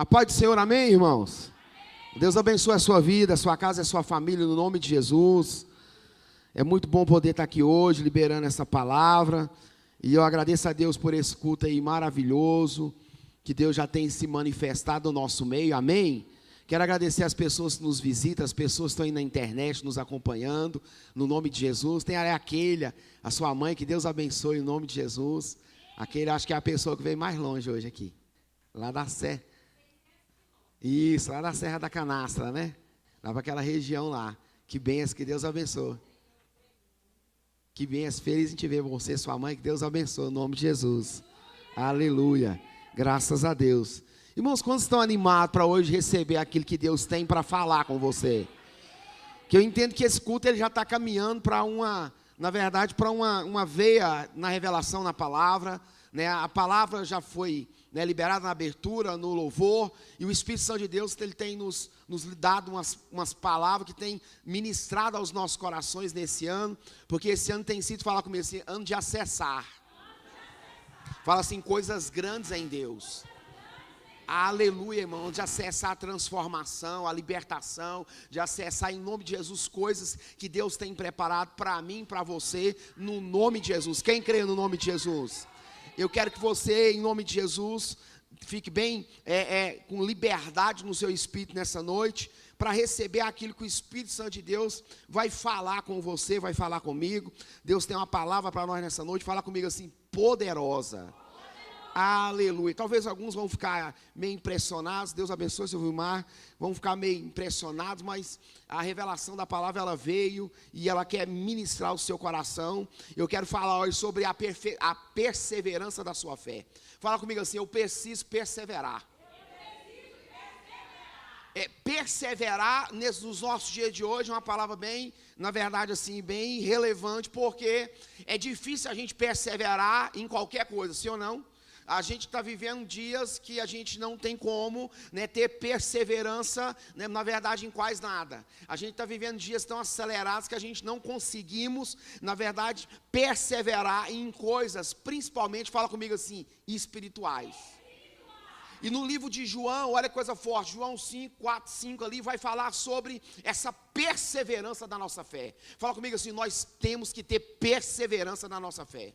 paz do Senhor, amém, irmãos? Deus abençoe a sua vida, a sua casa e a sua família, no nome de Jesus. É muito bom poder estar aqui hoje, liberando essa palavra. E eu agradeço a Deus por esse culto aí maravilhoso, que Deus já tem se manifestado no nosso meio, amém? Quero agradecer as pessoas que nos visitam, as pessoas que estão aí na internet nos acompanhando, no nome de Jesus. Tem a Keila, a sua mãe, que Deus abençoe, no nome de Jesus. A Keila, acho que é a pessoa que veio mais longe hoje aqui, lá da Serra. Isso, lá da Serra da Canastra, né? Lá para aquela região lá. Que bênção, que Deus abençoe. Que bênção, feliz em te ver você, sua mãe, que Deus abençoe, no nome de Jesus. Aleluia, graças a Deus. Irmãos, quantos estão animados para hoje receber aquilo que Deus tem para falar com você? Que eu entendo que esse culto ele já está caminhando para na verdade, para uma veia na revelação na palavra, né? A palavra já foi, né, liberada na abertura, no louvor, e o Espírito Santo de Deus ele tem nos dado umas palavras que tem ministrado aos nossos corações nesse ano, porque esse ano tem sido, falar comigo assim, ano de acessar. Fala assim, coisas grandes em Deus. Aleluia, irmão, de acessar a transformação, a libertação, de acessar em nome de Jesus coisas que Deus tem preparado para mim, para você, no nome de Jesus. Quem crê no nome de Jesus? Eu quero que você, em nome de Jesus, fique bem com liberdade no seu espírito nessa noite, para receber aquilo que o Espírito Santo de Deus vai falar com você, vai falar comigo. Deus tem uma palavra para nós nessa noite, fala comigo assim, poderosa. Aleluia. Talvez alguns vão ficar meio impressionados, Deus abençoe, seu Vilmar, vão ficar meio impressionados, mas a revelação da palavra ela veio e ela quer ministrar o seu coração. Eu quero falar hoje sobre a perseverança da sua fé. Fala comigo assim, eu preciso perseverar. Perseverar nos nossos dias de hoje é uma palavra bem, na verdade assim, bem relevante, porque é difícil a gente perseverar em qualquer coisa, sim ou não? A gente está vivendo dias que a gente não tem como, né, ter perseverança, né, na verdade, em quase nada. A gente está vivendo dias tão acelerados que a gente não conseguimos, na verdade, perseverar em coisas, principalmente, fala comigo assim, espirituais. E no livro de João, olha que coisa forte, João 5, 4, 5 ali, vai falar sobre essa perseverança da nossa fé. Fala comigo assim, nós temos que ter perseverança na nossa fé.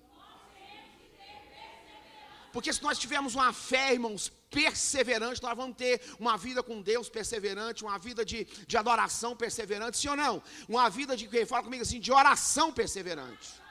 Porque se nós tivermos uma fé, irmãos, perseverante, nós vamos ter uma vida com Deus perseverante, uma vida de adoração perseverante, sim ou não? Uma vida de, fala comigo assim, de oração perseverante.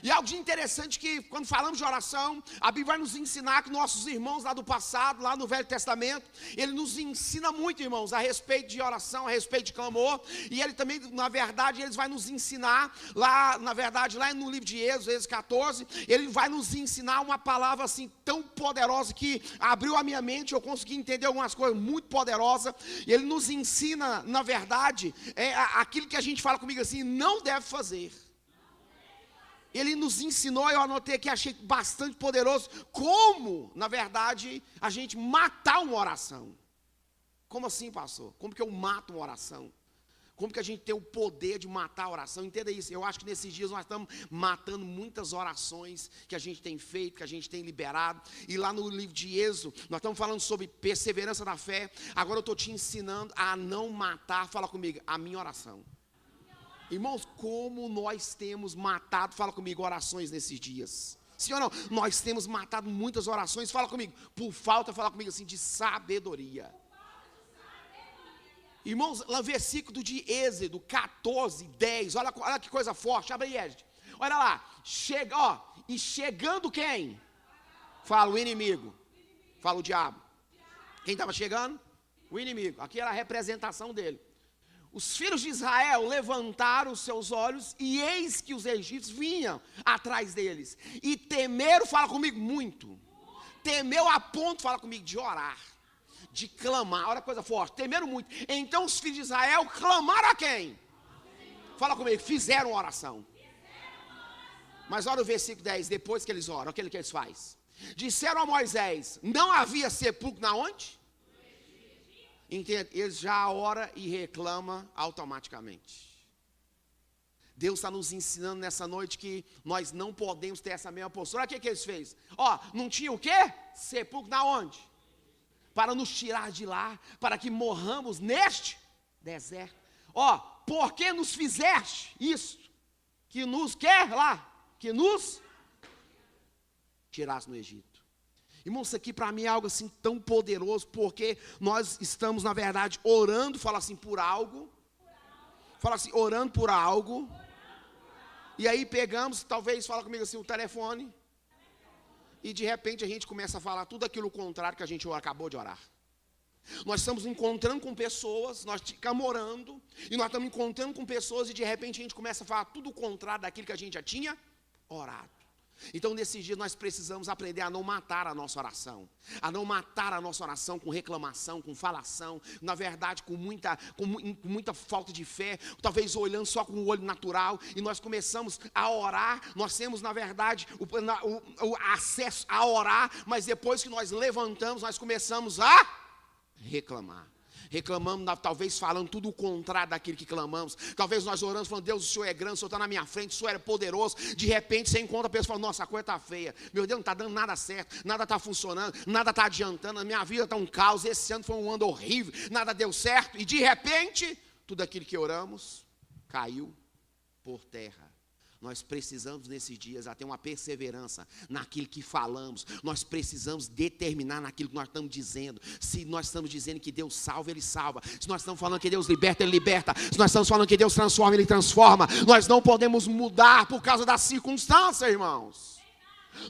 E algo de interessante que, quando falamos de oração, a Bíblia vai nos ensinar que nossos irmãos lá do passado, lá no Velho Testamento, ele nos ensina muito, irmãos, a respeito de oração, a respeito de clamor, e ele também, na verdade, eles vai nos ensinar, lá, na verdade, lá no livro de Êxodo 14, ele vai nos ensinar uma palavra assim, tão poderosa, que abriu a minha mente, eu consegui entender algumas coisas muito poderosas, e ele nos ensina, na verdade, aquilo que a gente fala comigo assim, não deve fazer. Ele nos ensinou, eu anotei aqui, achei bastante poderoso, como, na verdade, a gente matar uma oração. Como assim, pastor? Como que eu mato uma oração? Como que a gente tem o poder de matar a oração? Entenda isso, eu acho que nesses dias nós estamos matando muitas orações que a gente tem feito, que a gente tem liberado. E lá no livro de Êxodo, nós estamos falando sobre perseverança da fé. Agora eu estou te ensinando a não matar, fala comigo, a minha oração. Irmãos, como nós temos matado, fala comigo, orações nesses dias. Sim ou não? Nós temos matado muitas orações, fala comigo, por falta, fala comigo assim, de sabedoria. Irmãos, lá no versículo de Êxodo 14, 10, olha que coisa forte, abre aí, Ed. Olha lá, e chegando quem? Fala o inimigo, fala o diabo. Quem estava chegando? O inimigo, aqui era a representação dele. Os filhos de Israel levantaram os seus olhos e eis que os egípcios vinham atrás deles. E temeram, fala comigo, muito. Temeu a ponto, fala comigo, de orar, de clamar. Olha que coisa forte, temeram muito. Então os filhos de Israel clamaram a quem? Fala comigo, fizeram oração. Mas olha o versículo 10, depois que eles oram, aquele que eles fazem. Disseram a Moisés, não havia sepulcro na onde? Entende? Eles já oram e reclamam automaticamente. Deus está nos ensinando nessa noite que nós não podemos ter essa mesma postura. Olha o que eles fez. Não tinha o quê? Sepulcro na onde? para nos tirar de lá, para que morramos neste deserto. Ó, porque nos fizeste isso, que nos quer lá, que nos tirasse no Egito. Irmão, isso aqui para mim é algo assim tão poderoso, porque nós estamos, na verdade, orando, fala assim, por algo. Fala assim, orando por algo. E aí pegamos, talvez, fala comigo assim, o telefone. E de repente a gente começa a falar tudo aquilo contrário que a gente acabou de orar. Nós estamos encontrando com pessoas, nós ficamos orando, e nós estamos encontrando com pessoas, e de repente a gente começa a falar tudo o contrário daquilo que a gente já tinha orado. Então, nesses dias, nós precisamos aprender a não matar a nossa oração. A não matar a nossa oração com reclamação, com falação. Na verdade, com muita falta de fé. Talvez olhando só com o olho natural. E nós começamos a orar. Nós temos, na verdade, o acesso a orar. Mas depois que nós levantamos, nós começamos a reclamar. Reclamamos, talvez falando tudo o contrário daquilo que clamamos. Talvez nós oramos falando, Deus, o Senhor é grande, o Senhor está na minha frente, o Senhor é poderoso. De repente você encontra a pessoa e fala, nossa, a coisa está feia. Meu Deus, não está dando nada certo, nada está funcionando, nada está adiantando, a minha vida está um caos, esse ano foi um ano horrível, nada deu certo. E de repente, tudo aquilo que oramos caiu por terra. Nós precisamos nesses dias ter uma perseverança naquilo que falamos. Nós precisamos determinar naquilo que nós estamos dizendo. Se nós estamos dizendo que Deus salva, Ele salva. Se nós estamos falando que Deus liberta, Ele liberta. Se nós estamos falando que Deus transforma, Ele transforma. Nós não podemos mudar por causa das circunstâncias, irmãos.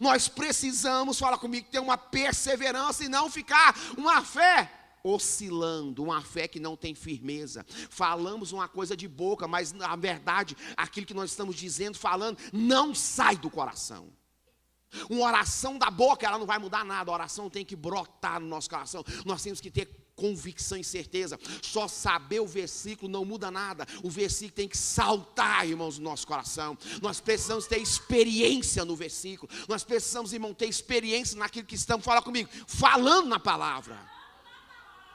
Nós precisamos, fala comigo, ter uma perseverança e não ficar uma fé oscilando, uma fé que não tem firmeza. Falamos uma coisa de boca, mas na verdade, aquilo que nós estamos dizendo, falando, não sai do coração. Uma oração da boca, ela não vai mudar nada. A oração tem que brotar no nosso coração. Nós temos que ter convicção e certeza. Só saber o versículo não muda nada. O versículo tem que saltar, irmãos, no nosso coração. Nós precisamos ter experiência no versículo. Nós precisamos, irmão, ter experiência naquilo que estamos, fala comigo, falando na palavra.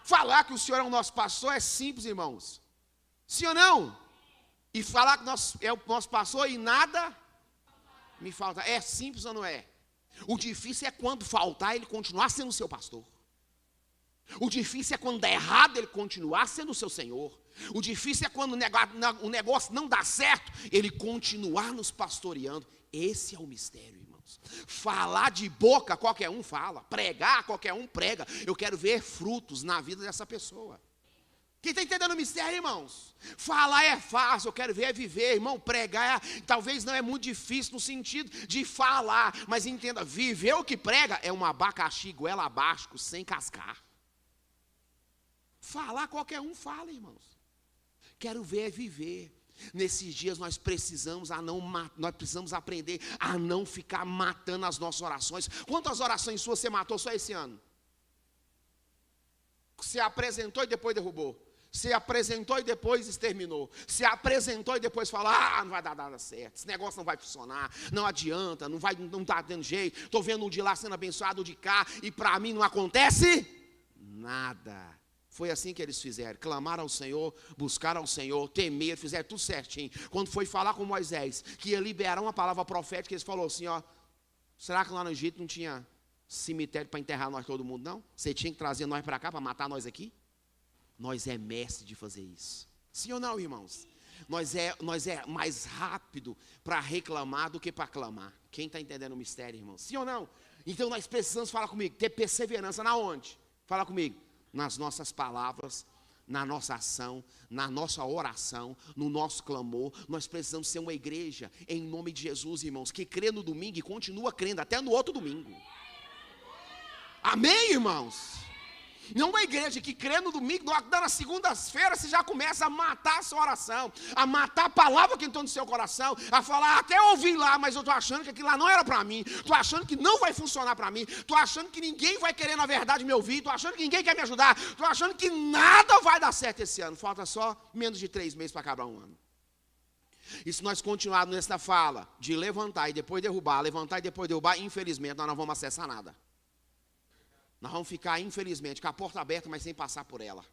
Falar que o Senhor é o nosso pastor é simples, irmãos. Sim ou não? E falar que é o nosso pastor e nada me falta. É simples ou não é? O difícil é quando faltar, ele continuar sendo o seu pastor. O difícil é quando der errado, ele continuar sendo o seu Senhor. O difícil é quando o negócio não dá certo, ele continuar nos pastoreando. Esse é o mistério, irmãos. Falar de boca, qualquer um fala. Pregar, qualquer um prega. Eu quero ver frutos na vida dessa pessoa. Quem está entendendo o mistério, irmãos? Falar é fácil, eu quero ver é viver, irmão. Pregar talvez não é muito difícil no sentido de falar, mas entenda, viver o que prega é um abacaxi goela abaixo, sem cascar. Falar qualquer um fala, irmãos. Quero ver é viver. Nesses dias nós precisamos aprender a não ficar matando as nossas orações. Quantas orações suas você matou só esse ano? Você apresentou e depois derrubou. Se apresentou e depois exterminou. Se apresentou e depois falou, não vai dar nada certo, esse negócio não vai funcionar, não adianta, não está tendo jeito, estou vendo um de lá sendo abençoado, o de cá, e para mim não acontece nada. Foi assim que eles fizeram, clamaram ao Senhor, buscaram ao Senhor, temeram, fizeram tudo certinho. Quando foi falar com Moisés, que ia liberar uma palavra profética, eles falaram assim, será que lá no Egito não tinha cemitério para enterrar nós todo mundo, não? Você tinha que trazer nós para cá, para matar nós aqui? Nós é mestre de fazer isso. Sim ou não, irmãos? Nós é mais rápido para reclamar do que para clamar. Quem está entendendo o mistério, irmãos? Sim ou não? Então nós precisamos, fala comigo, ter perseverança na onde? Fala comigo. Nas nossas palavras, na nossa ação, na nossa oração, no nosso clamor. Nós precisamos ser uma igreja, em nome de Jesus, irmãos, que crê no domingo e continua crendo até no outro domingo. Amém, irmãos? Não uma igreja que crê no domingo, na segunda-feira você já começa a matar a sua oração, a matar a palavra que entrou no seu coração, a falar, até ouvi lá, mas eu estou achando que aquilo lá não era para mim, estou achando que não vai funcionar para mim, estou achando que ninguém vai querer na verdade me ouvir, estou achando que ninguém quer me ajudar, estou achando que nada vai dar certo esse ano, falta só menos de 3 meses para acabar um ano. E se nós continuarmos nessa fala de levantar e depois derrubar, infelizmente nós não vamos acessar nada. Nós vamos ficar, infelizmente, com a porta aberta, mas sem passar por ela.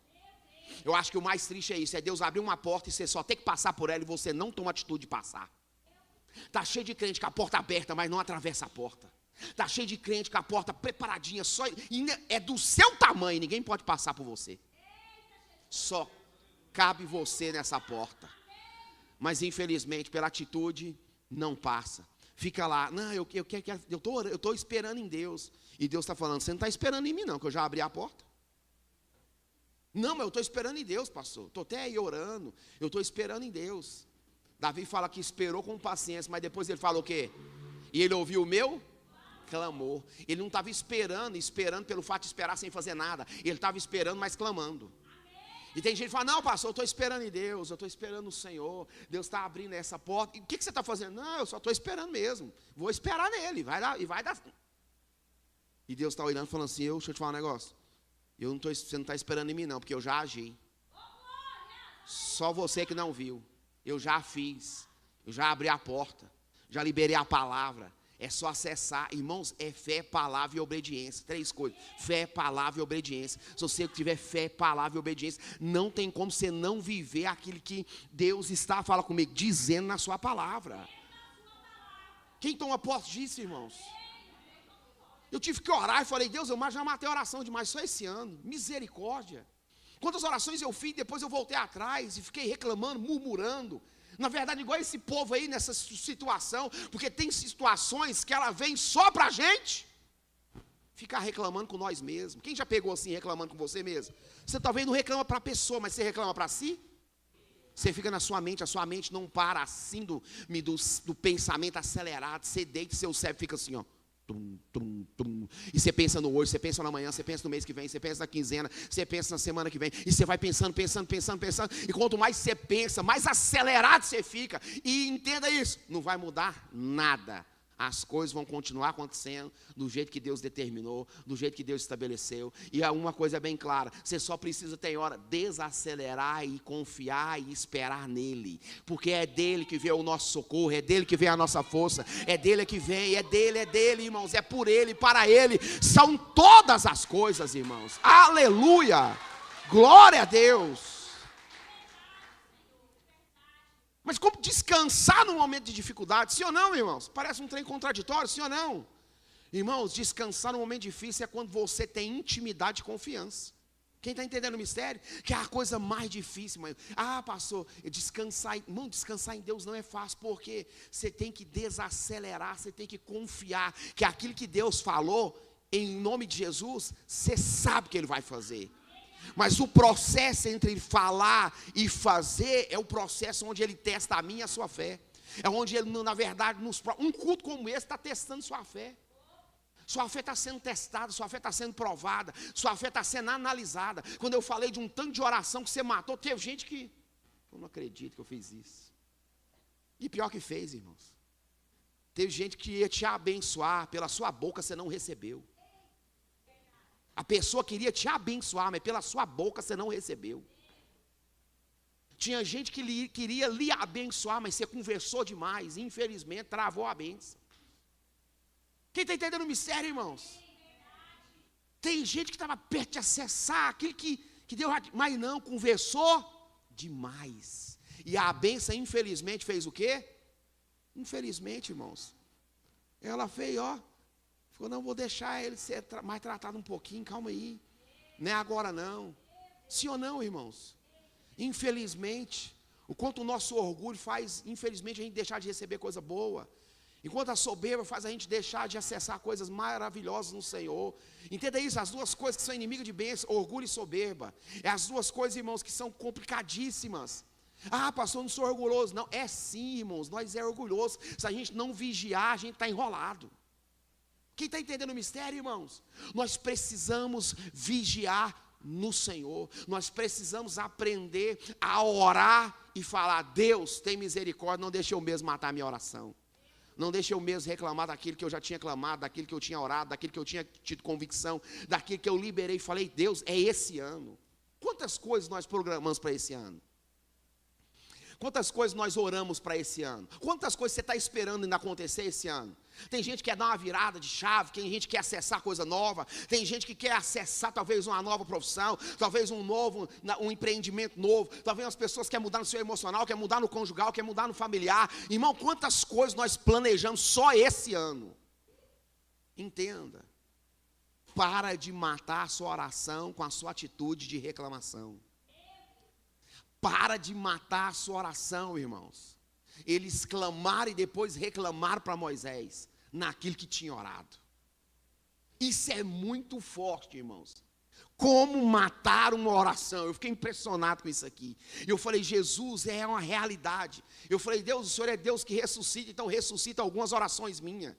Eu acho que o mais triste é isso, é Deus abrir uma porta e você só ter que passar por ela e você não toma atitude de passar. Está cheio de crente com a porta aberta, mas não atravessa a porta. Está cheio de crente com a porta preparadinha, só é do seu tamanho, ninguém pode passar por você. Só cabe você nessa porta. Mas infelizmente, pela atitude, não passa. Fica lá, não, eu estou esperando em Deus. E Deus está falando, você não está esperando em mim não, que eu já abri a porta. Não, mas eu estou esperando em Deus, pastor. Estou até aí orando, eu estou esperando em Deus. Davi fala que esperou com paciência, mas depois ele fala o quê? E ele ouviu o meu clamor. Ele não estava esperando pelo fato de esperar sem fazer nada. Ele estava esperando, mas clamando. E tem gente que fala, não, pastor, eu estou esperando em Deus, eu estou esperando o Senhor, Deus está abrindo essa porta. E o que você está fazendo? Não, eu só estou esperando mesmo. Vou esperar nele, vai dar. E Deus está olhando e falando assim, deixa eu te falar um negócio. Você não está esperando em mim não, porque eu já agi. Só você que não viu. Eu já fiz, eu já abri a porta, já liberei a palavra. É só acessar, irmãos, é fé, palavra e obediência. 3 coisas, fé, palavra e obediência. Se você tiver fé, palavra e obediência, não tem como você não viver aquilo que Deus está, fala comigo, dizendo na sua palavra. Quem toma posse disso, irmãos? Eu tive que orar e falei, Deus, eu já matei a oração demais só esse ano, misericórdia. Quantas orações eu fiz, depois eu voltei atrás e fiquei reclamando, murmurando. Na verdade, igual esse povo aí nessa situação, porque tem situações que ela vem só para a gente ficar reclamando com nós mesmos. Quem já pegou assim, reclamando com você mesmo? Você talvez não reclama para a pessoa, mas você reclama para si? Você fica na sua mente, a sua mente não para assim do pensamento acelerado, você deita e seu cérebro fica assim, ó. Tum, tum, tum. E você pensa no hoje, você pensa no amanhã, você pensa no mês que vem, você pensa na quinzena, você pensa na semana que vem, e você vai pensando, e quanto mais você pensa, mais acelerado você fica, e entenda isso, não vai mudar nada. As coisas vão continuar acontecendo do jeito que Deus determinou, do jeito que Deus estabeleceu. E uma coisa é bem clara, você só precisa, tem hora, desacelerar e confiar e esperar nele. Porque é dele que vem o nosso socorro, é dele que vem a nossa força, é dele que vem, é dele, irmãos, é por ele, para ele. São todas as coisas, irmãos. Aleluia! Glória a Deus! Mas como descansar no momento de dificuldade? Sim ou não, irmãos? Parece um trem contraditório, sim ou não? Irmãos, descansar no momento difícil é quando você tem intimidade e confiança. Quem está entendendo o mistério? Que é a coisa mais difícil, mas, pastor, descansar, irmão, descansar em Deus não é fácil, porque você tem que desacelerar, você tem que confiar que aquilo que Deus falou, em nome de Jesus, você sabe que Ele vai fazer. Mas o processo entre falar e fazer é o processo onde ele testa a minha e a sua fé. É onde ele, na verdade, um culto como esse está testando sua fé. Sua fé está sendo testada, sua fé está sendo provada, sua fé está sendo analisada. Quando eu falei de um tanto de oração que você matou, teve gente que, eu não acredito que eu fiz isso. E pior que fez, irmãos. Teve gente que ia te abençoar, pela sua boca você não recebeu. A pessoa queria te abençoar, mas pela sua boca você não recebeu. Tinha gente que queria lhe abençoar, mas você conversou demais, e infelizmente travou a bênção. Quem está entendendo o mistério, irmãos? Tem gente que estava perto de acessar aquilo que Deus, mas não, conversou demais. E a bênção, infelizmente, fez o quê? Infelizmente, irmãos, ela fez, falou, não, vou deixar ele ser mais tratado um pouquinho, calma aí. Não é agora não. Sim ou não, irmãos? Infelizmente, o quanto o nosso orgulho faz, infelizmente, a gente deixar de receber coisa boa. Enquanto a soberba faz a gente deixar de acessar coisas maravilhosas no Senhor. Entenda isso, as duas coisas que são inimigas de bênção, orgulho e soberba. É as duas coisas, irmãos, que são complicadíssimas. Pastor, eu não sou orgulhoso. Não, é sim, irmãos, nós é orgulhoso. Se a gente não vigiar, a gente está enrolado. Quem está entendendo o mistério, irmãos? Nós precisamos vigiar no Senhor. Nós precisamos aprender a orar e falar, Deus, tem misericórdia, não deixe eu mesmo matar a minha oração. Não deixe eu mesmo reclamar daquilo que eu já tinha clamado, daquilo que eu tinha orado, daquilo que eu tinha tido convicção, daquilo que eu liberei e falei, Deus, é esse ano. Quantas coisas nós programamos para esse ano? Quantas coisas nós oramos para esse ano? Quantas coisas você está esperando ainda acontecer esse ano? Tem gente que quer dar uma virada de chave, tem gente que quer acessar coisa nova, tem gente que quer acessar talvez uma nova profissão, talvez um empreendimento novo, talvez as pessoas querem mudar no seu emocional, querem mudar no conjugal, querem mudar no familiar. Irmão, quantas coisas nós planejamos só esse ano? Entenda. Para de matar a sua oração com a sua atitude de reclamação. Para de matar a sua oração, irmãos. Eles clamaram e depois reclamaram para Moisés naquilo que tinha orado. Isso é muito forte, irmãos. Como matar uma oração? Eu fiquei impressionado com isso aqui. Eu falei, Jesus, é uma realidade. Eu falei, Deus, o Senhor é Deus que ressuscita, então ressuscita algumas orações minhas.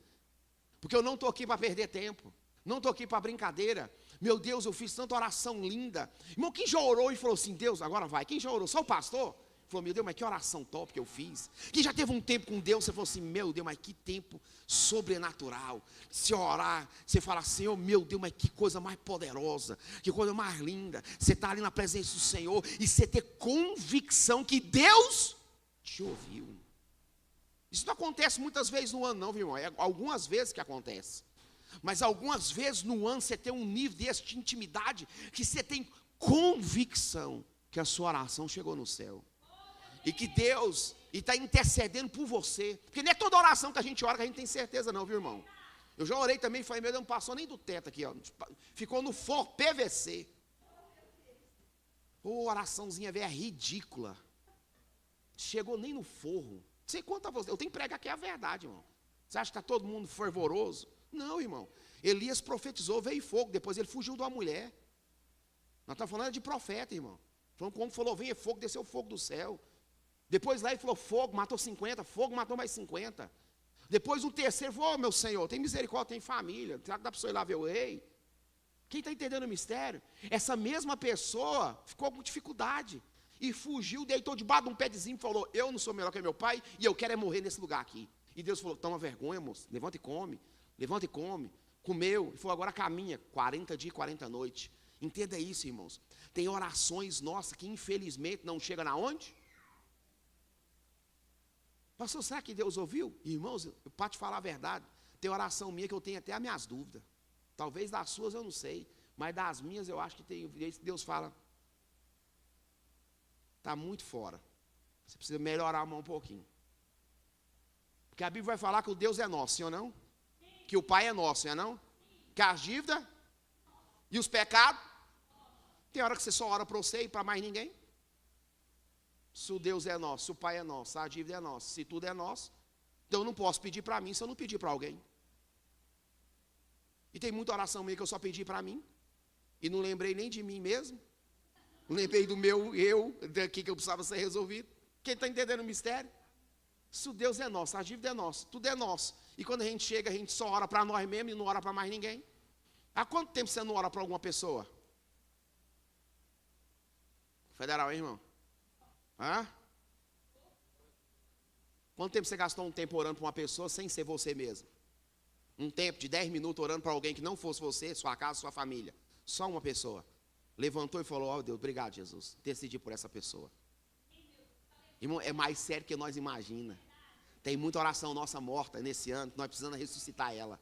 Porque eu não estou aqui para perder tempo. Não estou aqui para brincadeira. Meu Deus, eu fiz tanta oração linda. Irmão, quem já orou e falou assim, Deus, agora vai. Quem já orou? Só o pastor? Falou, meu Deus, mas que oração top que eu fiz. Quem já teve um tempo com Deus, você falou assim, meu Deus, mas que tempo sobrenatural. Se orar, você fala, Senhor, meu Deus, mas que coisa mais poderosa, que coisa mais linda. Você está ali na presença do Senhor e você ter convicção que Deus te ouviu. Isso não acontece muitas vezes no ano, não, viu, irmão? É algumas vezes que acontece. Mas algumas vezes no ano você tem um nível de intimidade que você tem convicção que a sua oração chegou no céu. E que Deus está intercedendo por você. Porque não é toda oração que a gente ora que a gente tem certeza não, viu, irmão? Eu já orei também e falei, meu Deus, não passou nem do teto aqui, ó. Ficou no forro PVC. Oraçãozinha velha ridícula. Chegou nem no forro. Você conta a você. Eu tenho que pregar que é a verdade, irmão. Você acha que está todo mundo fervoroso? Não, irmão. Elias profetizou, veio fogo. Depois ele fugiu de uma mulher. Nós estamos falando de profeta, irmão. Falando como falou, venha fogo, desceu fogo do céu. Depois lá ele falou, fogo, matou 50. Fogo, matou mais 50. Depois o terceiro falou, oh, meu Senhor, tem misericórdia, tem família. Será que dá para você ir lá ver o rei? Quem está entendendo o mistério? Essa mesma pessoa ficou com dificuldade. E fugiu, deitou debaixo de um pedezinho e falou, eu não sou melhor que meu pai e eu quero é morrer nesse lugar aqui. E Deus falou, toma vergonha, moço, levanta e come. Levanta e come. Comeu. E falou, agora caminha. 40 dias e 40 noites. Entenda isso, irmãos. Tem orações nossas que infelizmente não chegam na onde? Pastor, será que Deus ouviu? Irmãos, para te falar a verdade, tem oração minha que eu tenho até as minhas dúvidas. Talvez das suas eu não sei, mas das minhas eu acho que tem. Deus fala, está muito fora. Você precisa melhorar a mão um pouquinho. Porque a Bíblia vai falar que o Deus é nosso, sim ou não? Que o Pai é nosso, sim ou não? Que as dívidas e os pecados. Tem hora que você só ora para você e para mais ninguém. Se o Deus é nosso, se o Pai é nosso, se a dívida é nossa, se tudo é nosso, então eu não posso pedir para mim se eu não pedir para alguém. E tem muita oração minha que eu só pedi para mim, e não lembrei nem de mim mesmo, não lembrei do meu eu, daqui que eu precisava ser resolvido. Quem está entendendo o mistério? Se o Deus é nosso, a dívida é nossa, tudo é nosso. E quando a gente chega, a gente só ora para nós mesmos e não ora para mais ninguém. Há quanto tempo você não ora para alguma pessoa? Federal, hein, irmão? Hã? Quanto tempo você gastou um tempo orando para uma pessoa sem ser você mesmo? Um tempo de 10 minutos orando para alguém que não fosse você, sua casa, sua família. Só uma pessoa. Levantou e falou, ó Deus, obrigado Jesus, decidi por essa pessoa. Irmão, é mais sério que nós imaginamos. Tem muita oração nossa morta nesse ano, que nós precisamos ressuscitar ela.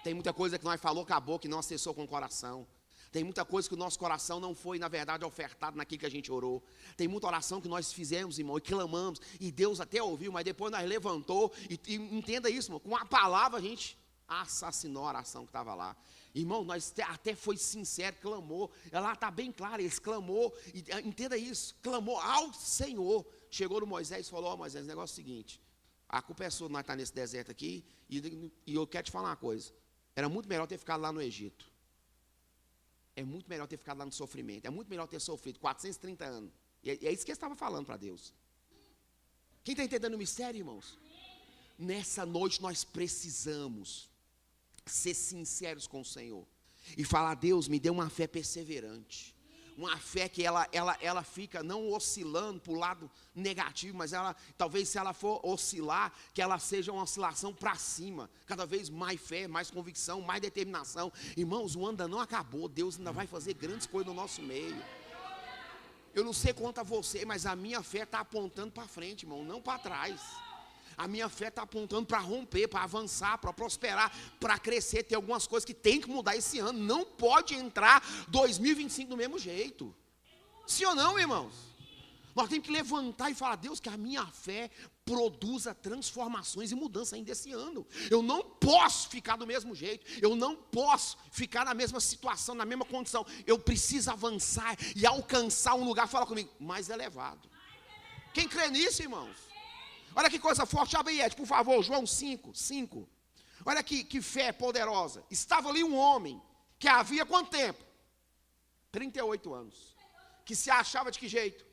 Tem muita coisa que nós falou, acabou, que não acessou com o coração. Tem muita coisa que o nosso coração não foi, na verdade, ofertado naquilo que a gente orou. Tem muita oração que nós fizemos, irmão, e clamamos, e Deus até ouviu, mas depois nós levantou, e entenda isso, irmão, com a palavra a gente assassinou a oração que estava lá. Irmão, nós até foi sincero, clamou, ela está bem clara, eles clamou, e, entenda isso, clamou ao Senhor. Chegou no Moisés e falou, ó Moisés, o negócio é o seguinte, a culpa é sua, nós estamos nesse deserto aqui, e eu quero te falar uma coisa, era muito melhor ter ficado lá no Egito. É muito melhor ter ficado lá no sofrimento. É muito melhor ter sofrido 430 anos. E é isso que ele estava falando para Deus. Quem está entendendo o mistério, irmãos? Nessa noite nós precisamos ser sinceros com o Senhor. E falar, Deus, me dê uma fé perseverante. Uma fé que ela fica não oscilando para o lado negativo, mas ela, talvez se ela for oscilar, que ela seja uma oscilação para cima. Cada vez mais fé, mais convicção, mais determinação. Irmãos, o ano ainda não acabou, Deus ainda vai fazer grandes coisas no nosso meio. Eu não sei quanto a você, mas a minha fé está apontando para frente, irmão, não para trás. A minha fé está apontando para romper, para avançar, para prosperar, para crescer. Tem algumas coisas que tem que mudar esse ano. Não pode entrar 2025 do mesmo jeito. Sim ou não, irmãos? Nós temos que levantar e falar, Deus, que a minha fé produza transformações e mudanças ainda esse ano. Eu não posso ficar do mesmo jeito. Eu não posso ficar na mesma situação, na mesma condição. Eu preciso avançar e alcançar um lugar, fala comigo, mais elevado. Quem crê nisso, irmãos? Olha que coisa forte. Abre aí, Ed, por favor, João 5. Olha que fé poderosa. Estava ali um homem que havia quanto tempo? 38 anos. Que se achava de que jeito?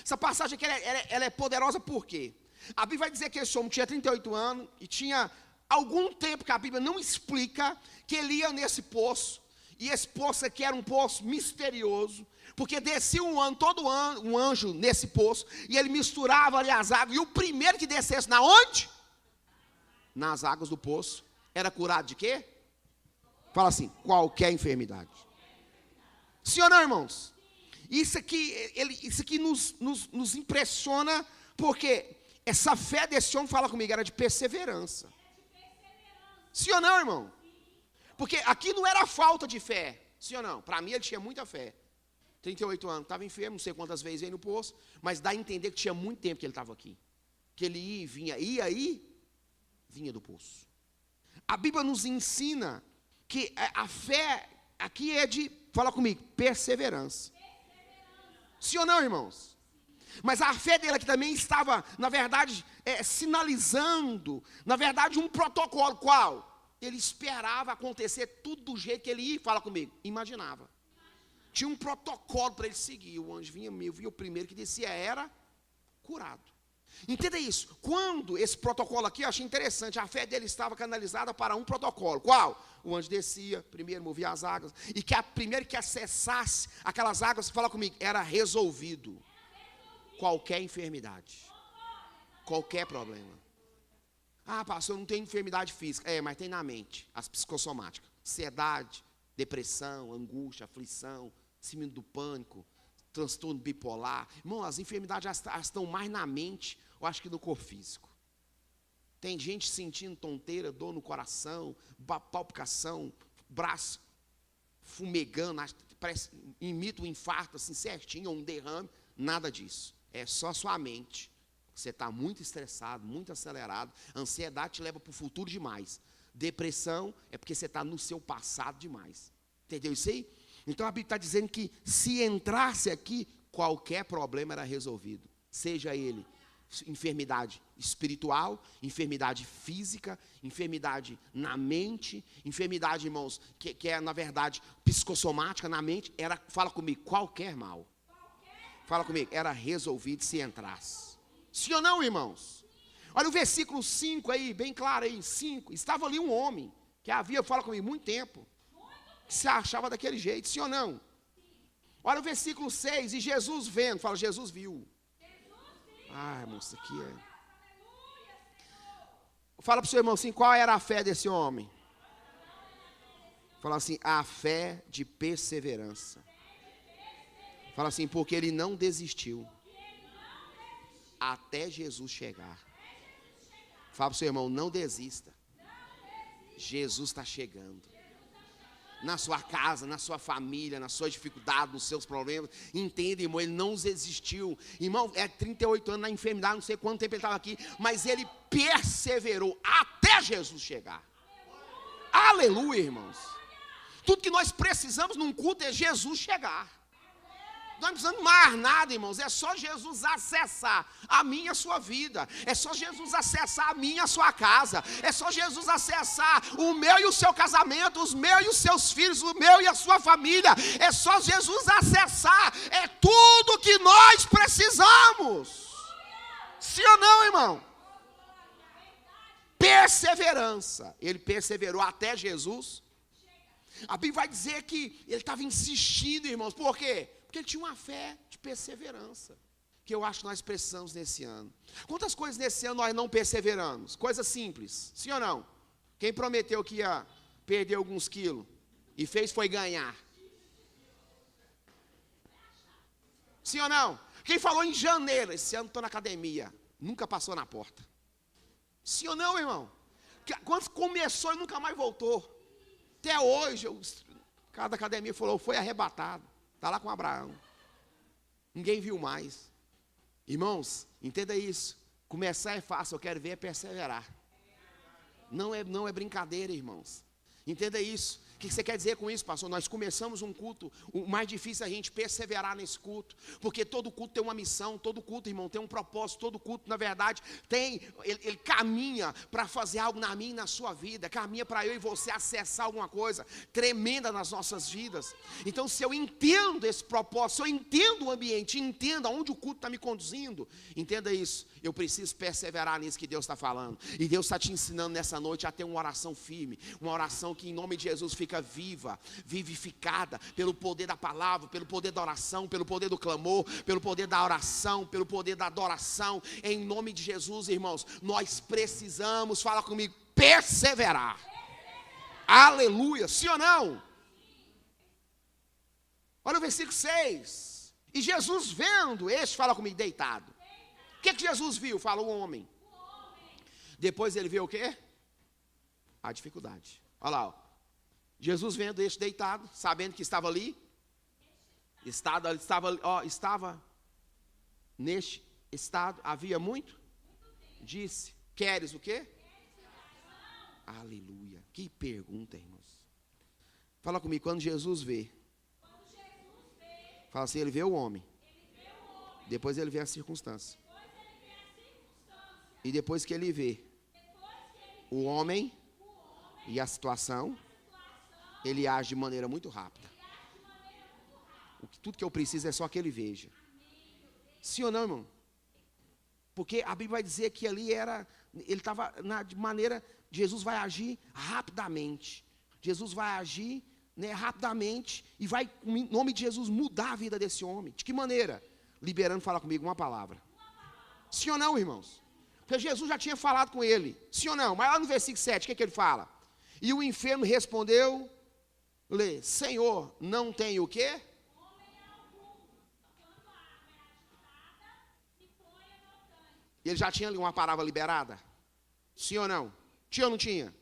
Essa passagem aqui, ela é poderosa por quê? A Bíblia vai dizer que esse homem tinha 38 anos e tinha algum tempo que a Bíblia não explica que ele ia nesse poço. E esse poço aqui era um poço misterioso, porque descia todo ano um anjo nesse poço, e ele misturava ali as águas, e o primeiro que descesse na onde? Nas águas do poço, era curado de quê? Fala assim, qualquer enfermidade. Sim ou não, irmãos? Isso aqui nos impressiona, porque essa fé desse homem, fala comigo, era de perseverança. Sim ou não, irmão? Porque aqui não era falta de fé, sim ou não? Para mim ele tinha muita fé. 38 anos, estava enfermo, não sei quantas vezes veio no poço, mas dá a entender que tinha muito tempo que ele estava aqui. Que ele ia e vinha do poço. A Bíblia nos ensina que a fé aqui é de, fala comigo, perseverança. Sim ou não, irmãos? Mas a fé dele aqui também estava, na verdade, sinalizando, na verdade, um protocolo. Qual? Ele esperava acontecer tudo do jeito que ele ia, fala comigo, imaginava. Tinha um protocolo para ele seguir. O anjo vinha o primeiro que descia era curado. Entenda isso. Quando esse protocolo aqui, eu achei interessante, a fé dele estava canalizada para um protocolo. Qual? O anjo descia, primeiro movia as águas, e que a primeiro que acessasse aquelas águas, fala comigo, era resolvido. Qualquer enfermidade. Qualquer problema. Ah, pastor, eu não tenho enfermidade física. Mas tem na mente, as psicossomáticas. Ansiedade, depressão, angústia, aflição, síndrome do pânico, transtorno bipolar. Irmão, as enfermidades elas estão mais na mente, eu acho que no corpo físico. Tem gente sentindo tonteira, dor no coração, palpitação, braço fumegando, imita um infarto assim certinho, ou um derrame. Nada disso. É só sua mente. Você está muito estressado, muito acelerado. Ansiedade te leva para o futuro demais. Depressão é porque você está no seu passado demais. Entendeu isso aí? Então a Bíblia está dizendo que se entrasse aqui, qualquer problema era resolvido. Seja ele enfermidade espiritual, enfermidade física, enfermidade na mente, enfermidade, irmãos, que é na verdade psicossomática na mente, fala comigo, qualquer mal. Fala comigo, era resolvido se entrasse. Sim ou não, irmãos? Olha o versículo 5 aí, bem claro aí, 5. Estava ali um homem, que havia, fala comigo, muito tempo, que se achava daquele jeito, sim ou não? Olha o versículo 6, e Jesus vendo, fala, Jesus viu. Ah, irmão, isso aqui é... Fala para o seu irmão assim, qual era a fé desse homem? Fala assim, a fé de perseverança. Fala assim, porque ele não desistiu até Jesus chegar. Fala para o seu irmão, não desista. Jesus está chegando. Na sua casa, na sua família, na sua dificuldade, nos seus problemas. Entenda, irmão, ele não desistiu. Irmão, 38 anos na enfermidade, não sei quanto tempo ele estava aqui, mas ele perseverou até Jesus chegar. Aleluia, irmãos. Tudo que nós precisamos num culto é Jesus chegar. Nós não precisamos mais nada, irmãos. É só Jesus acessar a minha e a sua vida. É só Jesus acessar a minha e a sua casa. É só Jesus acessar o meu e o seu casamento, os meus e os seus filhos, o meu e a sua família. É só Jesus acessar. É tudo que nós precisamos. Sim ou não, irmão? Perseverança. Ele perseverou até Jesus. A Bíblia vai dizer que ele estava insistindo, irmãos. Por quê? Porque ele tinha uma fé de perseverança, que eu acho que nós precisamos nesse ano. Quantas coisas nesse ano nós não perseveramos? Coisas simples, sim ou não? Quem prometeu que ia perder alguns quilos e fez foi ganhar? Sim ou não? Quem falou em janeiro, esse ano estou na academia, nunca passou na porta? Sim ou não, irmão? Quando começou e nunca mais voltou? Até hoje, cada academia falou, foi arrebatado. Está lá com Abraão. Ninguém viu mais. Irmãos, entenda isso. Começar é fácil, eu quero ver é perseverar. Não é brincadeira, irmãos. Entenda isso. O que você quer dizer com isso, pastor? Nós começamos um culto, o mais difícil é a gente perseverar nesse culto, porque todo culto tem uma missão, todo culto, irmão, tem um propósito, todo culto, na verdade, ele caminha para fazer algo na minha e na sua vida, caminha para eu e você acessar alguma coisa tremenda nas nossas vidas. Então, se eu entendo esse propósito, se eu entendo o ambiente, entendo aonde o culto está me conduzindo, entenda isso, eu preciso perseverar nisso que Deus está falando, e Deus está te ensinando nessa noite a ter uma oração firme, uma oração que em nome de Jesus fica viva, vivificada pelo poder da palavra, pelo poder da oração, pelo poder do clamor, pelo poder da oração, pelo poder da adoração, em nome de Jesus, irmãos, nós precisamos, fala comigo, perseverar. Aleluia, sim ou não? Olha o versículo 6, e Jesus vendo este, fala comigo, deitado. O que Jesus viu? Fala o homem. Depois ele vê o quê? A dificuldade. Olha lá, ó. Jesus vendo este deitado, sabendo que estava ali, estava neste estado, havia muito, disse, queres o quê? Aleluia, que pergunta, irmãos. Fala comigo, quando Jesus vê, fala assim, ele vê o homem, depois ele vê a circunstância, e depois que ele vê o homem e a situação, ele age de maneira muito rápida. Tudo que eu preciso é só que ele veja. Sim ou não, irmão? Porque a Bíblia vai dizer que ali ele estava de maneira, Jesus vai agir rapidamente. Jesus vai agir, né, rapidamente e vai, em nome de Jesus, mudar a vida desse homem. De que maneira? Liberando, fala comigo, uma palavra. Sim ou não, irmãos? Porque Jesus já tinha falado com ele. Sim ou não? Mas lá no versículo 7, o que ele fala? E o enfermo respondeu, lê, Senhor, não tem o quê? Ele já tinha uma palavra liberada? Sim ou não? Tinha ou não tinha?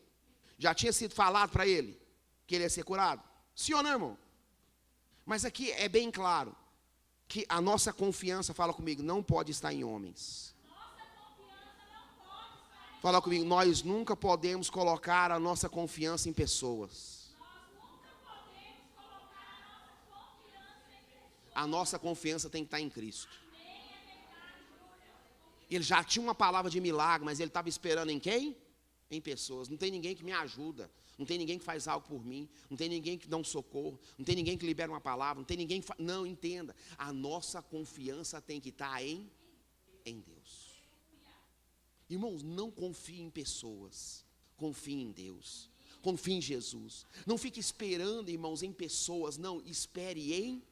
Já tinha sido falado para ele que ele ia ser curado? Sim ou não, irmão? Mas aqui é bem claro que a nossa confiança, fala comigo, não pode estar em homens. Fala comigo, nós nunca podemos colocar a nossa confiança em pessoas. A nossa confiança tem que estar em Cristo. Ele já tinha uma palavra de milagre, mas ele estava esperando em quem? Em pessoas. Não tem ninguém que me ajuda, não tem ninguém que faz algo por mim, não tem ninguém que dá um socorro, não tem ninguém que libera uma palavra, não tem ninguém que não, entenda, a nossa confiança tem que estar em Deus. Irmãos, não confie em pessoas, confie em Deus, confie em Jesus. Não fique esperando, irmãos, em pessoas, não, espere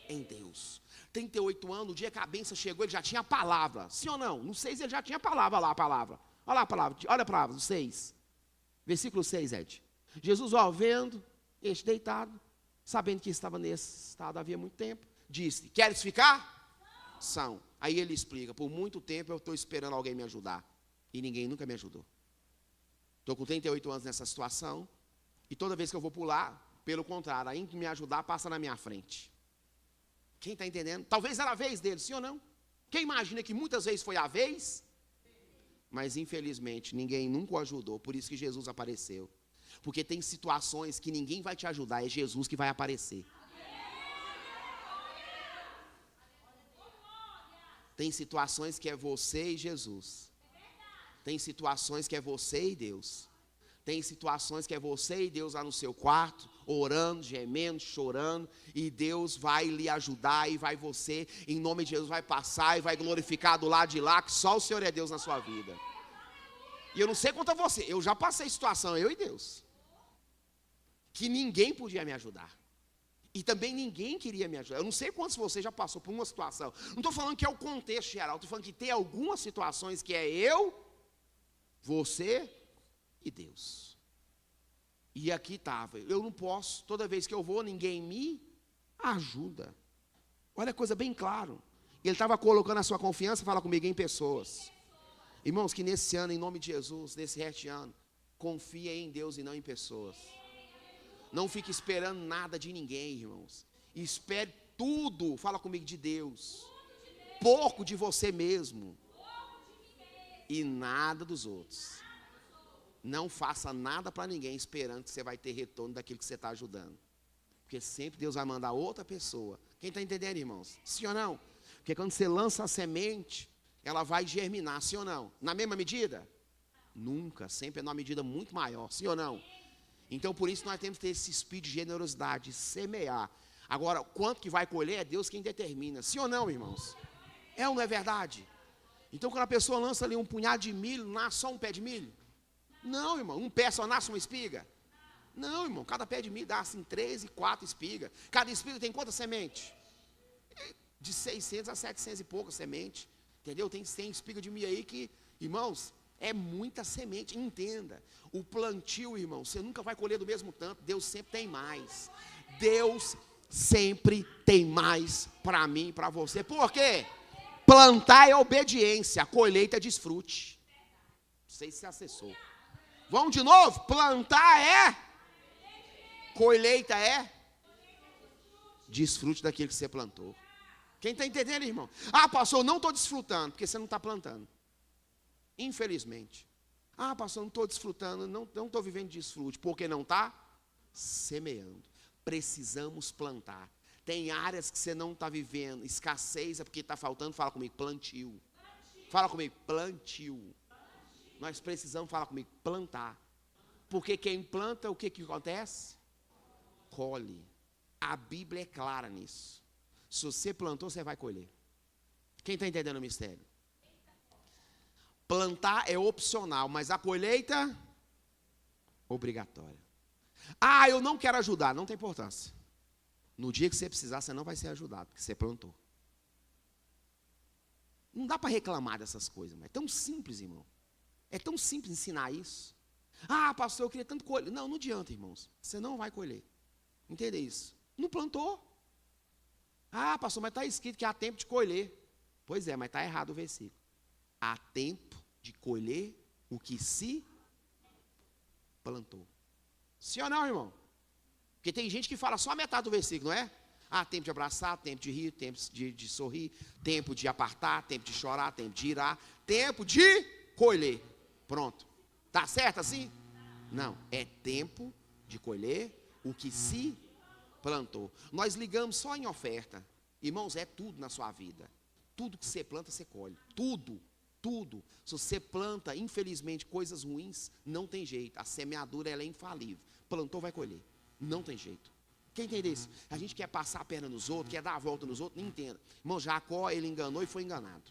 em Deus. 38 anos, o dia que a bênção chegou, ele já tinha a palavra. Sim ou não? No 6 ele já tinha a palavra lá, a palavra. Olha lá a palavra, olha a palavra, no 6. Versículo 6, Ed. Jesus, ó, vendo este deitado, sabendo que estava nesse estado havia muito tempo, disse, queres ficar? São. Aí ele explica, por muito tempo eu estou esperando alguém me ajudar. E ninguém nunca me ajudou. Estou com 38 anos nessa situação, e toda vez que eu vou pular, pelo contrário, ainda que me ajudar, passa na minha frente. Quem está entendendo? Talvez era a vez dele, sim ou não? Quem imagina que muitas vezes foi a vez? Mas infelizmente ninguém nunca o ajudou, por isso que Jesus apareceu. Porque tem situações que ninguém vai te ajudar, é Jesus que vai aparecer. Tem situações que é você e Jesus. Tem situações que é você e Deus. Tem situações que é você e Deus lá no seu quarto, orando, gemendo, chorando, e Deus vai lhe ajudar, e vai você, em nome de Jesus, vai passar e vai glorificar do lado de lá, que só o Senhor é Deus na sua vida. E eu não sei quanto a você, eu já passei situação, eu e Deus, que ninguém podia me ajudar. E também ninguém queria me ajudar. Eu não sei quantos de vocês já passou por uma situação. Não estou falando que é o contexto geral, estou falando que tem algumas situações que é eu, você e Deus. E aqui estava, eu não posso, toda vez que eu vou, ninguém me ajuda. Olha a coisa bem claro. Ele estava colocando a sua confiança, fala comigo, em pessoas. Irmãos, que nesse ano, em nome de Jesus, nesse resto de ano, confie em Deus e não em pessoas. Não fique esperando nada de ninguém, irmãos. Espere tudo, fala comigo, de Deus. pouco de você mesmo e nada dos outros. Não faça nada para ninguém esperando que você vai ter retorno daquilo que você está ajudando. Porque sempre Deus vai mandar outra pessoa. Quem está entendendo, irmãos? Sim ou não? Porque quando você lança a semente, ela vai germinar, sim ou não? Na mesma medida? Nunca, sempre é numa medida muito maior, sim ou não? Então, por isso, nós temos que ter esse espírito de generosidade, semear. Agora, quanto que vai colher, é Deus quem determina, sim ou não, irmãos? É ou não é verdade? Então, quando a pessoa lança ali um punhado de milho, nasce só um pé de milho? Não, irmão, um pé só nasce uma espiga? Não, irmão, cada pé de milho dá assim 13, 4 espigas. Cada espiga tem quantas sementes? De 600 a 700 e poucas sementes. Entendeu? Tem espiga de milho aí que, irmãos, é muita semente. Entenda, o plantio, irmão, você nunca vai colher do mesmo tanto. Deus sempre tem mais. Deus sempre tem mais para mim e para você. Por quê? Plantar é obediência, a colheita é desfrute. Não sei se você acessou. Vamos de novo? Plantar é, colheita é, desfrute daquilo que você plantou. Quem está entendendo, irmão? Ah, pastor, não estou desfrutando, porque você não está plantando. Infelizmente. Ah, pastor, não estou desfrutando, não estou vivendo desfrute, porque não está semeando. Precisamos plantar. Tem áreas que você não está vivendo, escassez é porque está faltando, fala comigo, plantio. Fala comigo, plantio. Nós precisamos, falar comigo, plantar. Porque quem planta, o que acontece? Colhe. A Bíblia é clara nisso. Se você plantou, você vai colher. Quem está entendendo o mistério? Plantar é opcional, mas a colheita, obrigatória. Ah, eu não quero ajudar, não tem importância. No dia que você precisar, você não vai ser ajudado, porque você plantou. Não dá para reclamar dessas coisas, mas é tão simples, irmão. É tão simples ensinar isso. Ah, pastor, eu queria tanto colher. Não, não adianta, irmãos. Você não vai colher. Entende isso? Não plantou. Ah, pastor, mas está escrito que há tempo de colher. Pois é, mas está errado o versículo. Há tempo de colher o que se plantou. Sim ou não, irmão? Porque tem gente que fala só a metade do versículo, não é? Ah, tempo de abraçar, tempo de rir, tempo de sorrir, tempo de apartar, tempo de chorar, tempo de irar, tempo de colher. Pronto. Está certo assim? Não. É tempo de colher o que se plantou. Nós ligamos só em oferta. Irmãos, é tudo na sua vida. Tudo que você planta, você colhe. Tudo. Tudo. Se você planta, infelizmente, coisas ruins, não tem jeito. A semeadura, ela é infalível. Plantou, vai colher. Não tem jeito. Quem entende isso? A gente quer passar a perna nos outros, quer dar a volta nos outros, não entenda. Irmão, Jacó, ele enganou e foi enganado.